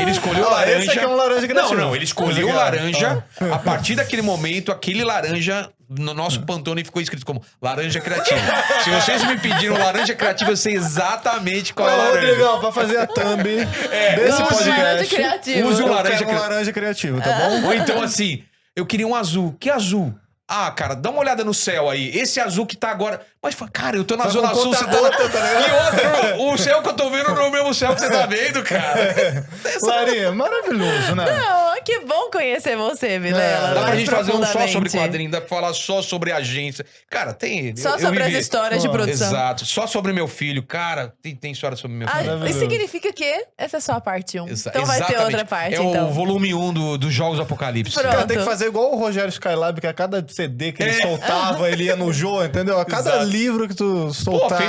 Ele escolheu o laranja. Esse aqui é um laranja criativo. Não, ele escolheu o laranja. A partir daquele momento, aquele laranja no nosso Pantone ficou escrito como laranja criativo. Se vocês me pediram laranja criativo, eu sei exatamente qual é a laranja. Rodrigão, pra fazer a thumb desse Não, podcast. laranja criativo. Use o Eu laranja quero um criativo. laranja criativo, tá bom? Ou então assim, eu queria um azul. Que azul? Ah, cara, dá uma olhada no céu aí. Esse azul que tá agora... Mas, cara, eu tô na Zona Sul, você tá lá... E outro, o céu que eu tô vendo não é o mesmo céu que você tá vendo, cara. Larinha, maravilhoso, né? Não, que bom conhecer você, Vilela. Dá pra mais gente fazer um só sobre profundamente. quadrinho, dá pra falar só sobre agência. Cara, tem... Só sobre as histórias de produção. Exato. Só sobre meu filho. Cara, tem história sobre meu filho. Ah, isso significa que essa é só a parte 1. Então vai ter Exatamente. outra parte, É então. o volume 1 dos Jogos Apocalipse. Pronto. Cara, tem que fazer igual o Rogério Skylab, que a cada CD que ele soltava, ele ia no jogo, entendeu? A cada Exato. livro que tu Pô, soltar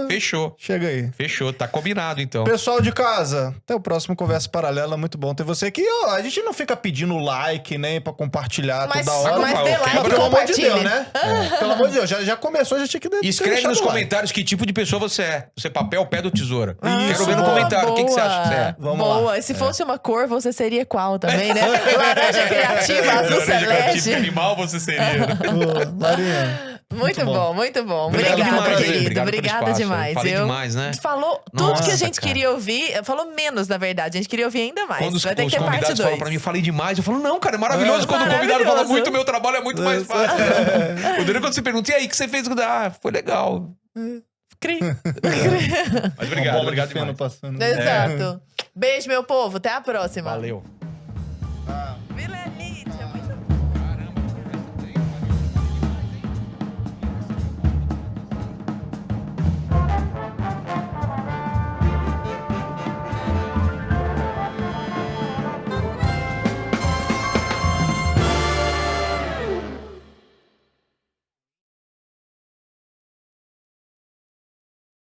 fechou. chega aí. Fechou, tá combinado então. Pessoal de casa, até o próximo Conversa Paralela, muito bom ter você aqui. Ó, a gente não fica pedindo like, nem pra compartilhar toda hora. Mas dê like, Mas pelo amor de compartilhe. Deus, né? Pelo amor de Deus, já começou, já tinha que E escreve deixar nos no like. comentários que tipo de pessoa você é. Você é papel, pedra ou tesoura? Isso, Quero ver no boa. comentário o que você acha que você é. Vamos boa. lá. E se fosse uma cor, você seria qual também, né? Laranja criativa, azul celeste. animal você seria. Ô, Larinha. Muito bom, muito bom. Obrigado Obrigada, demais, querido. obrigado pelo Obrigada espaço. demais. Falei viu? demais, né? Falou tudo que a Nossa, gente cara. queria ouvir. Falou menos, na verdade. A gente queria ouvir ainda mais. Quando os Vai ter que ter parte convidados 2. falam pra mim, eu falei demais. Eu falo, não, cara, é maravilhoso. Quando o convidado fala Maravilhoso. muito, meu trabalho é muito mais fácil. O Daniel, quando você pergunta, e aí, o que você fez? Ah, foi legal. Cri. Mas obrigado, Bola obrigado de feno demais. passando. Exato. Beijo, meu povo. Até a próxima. Valeu.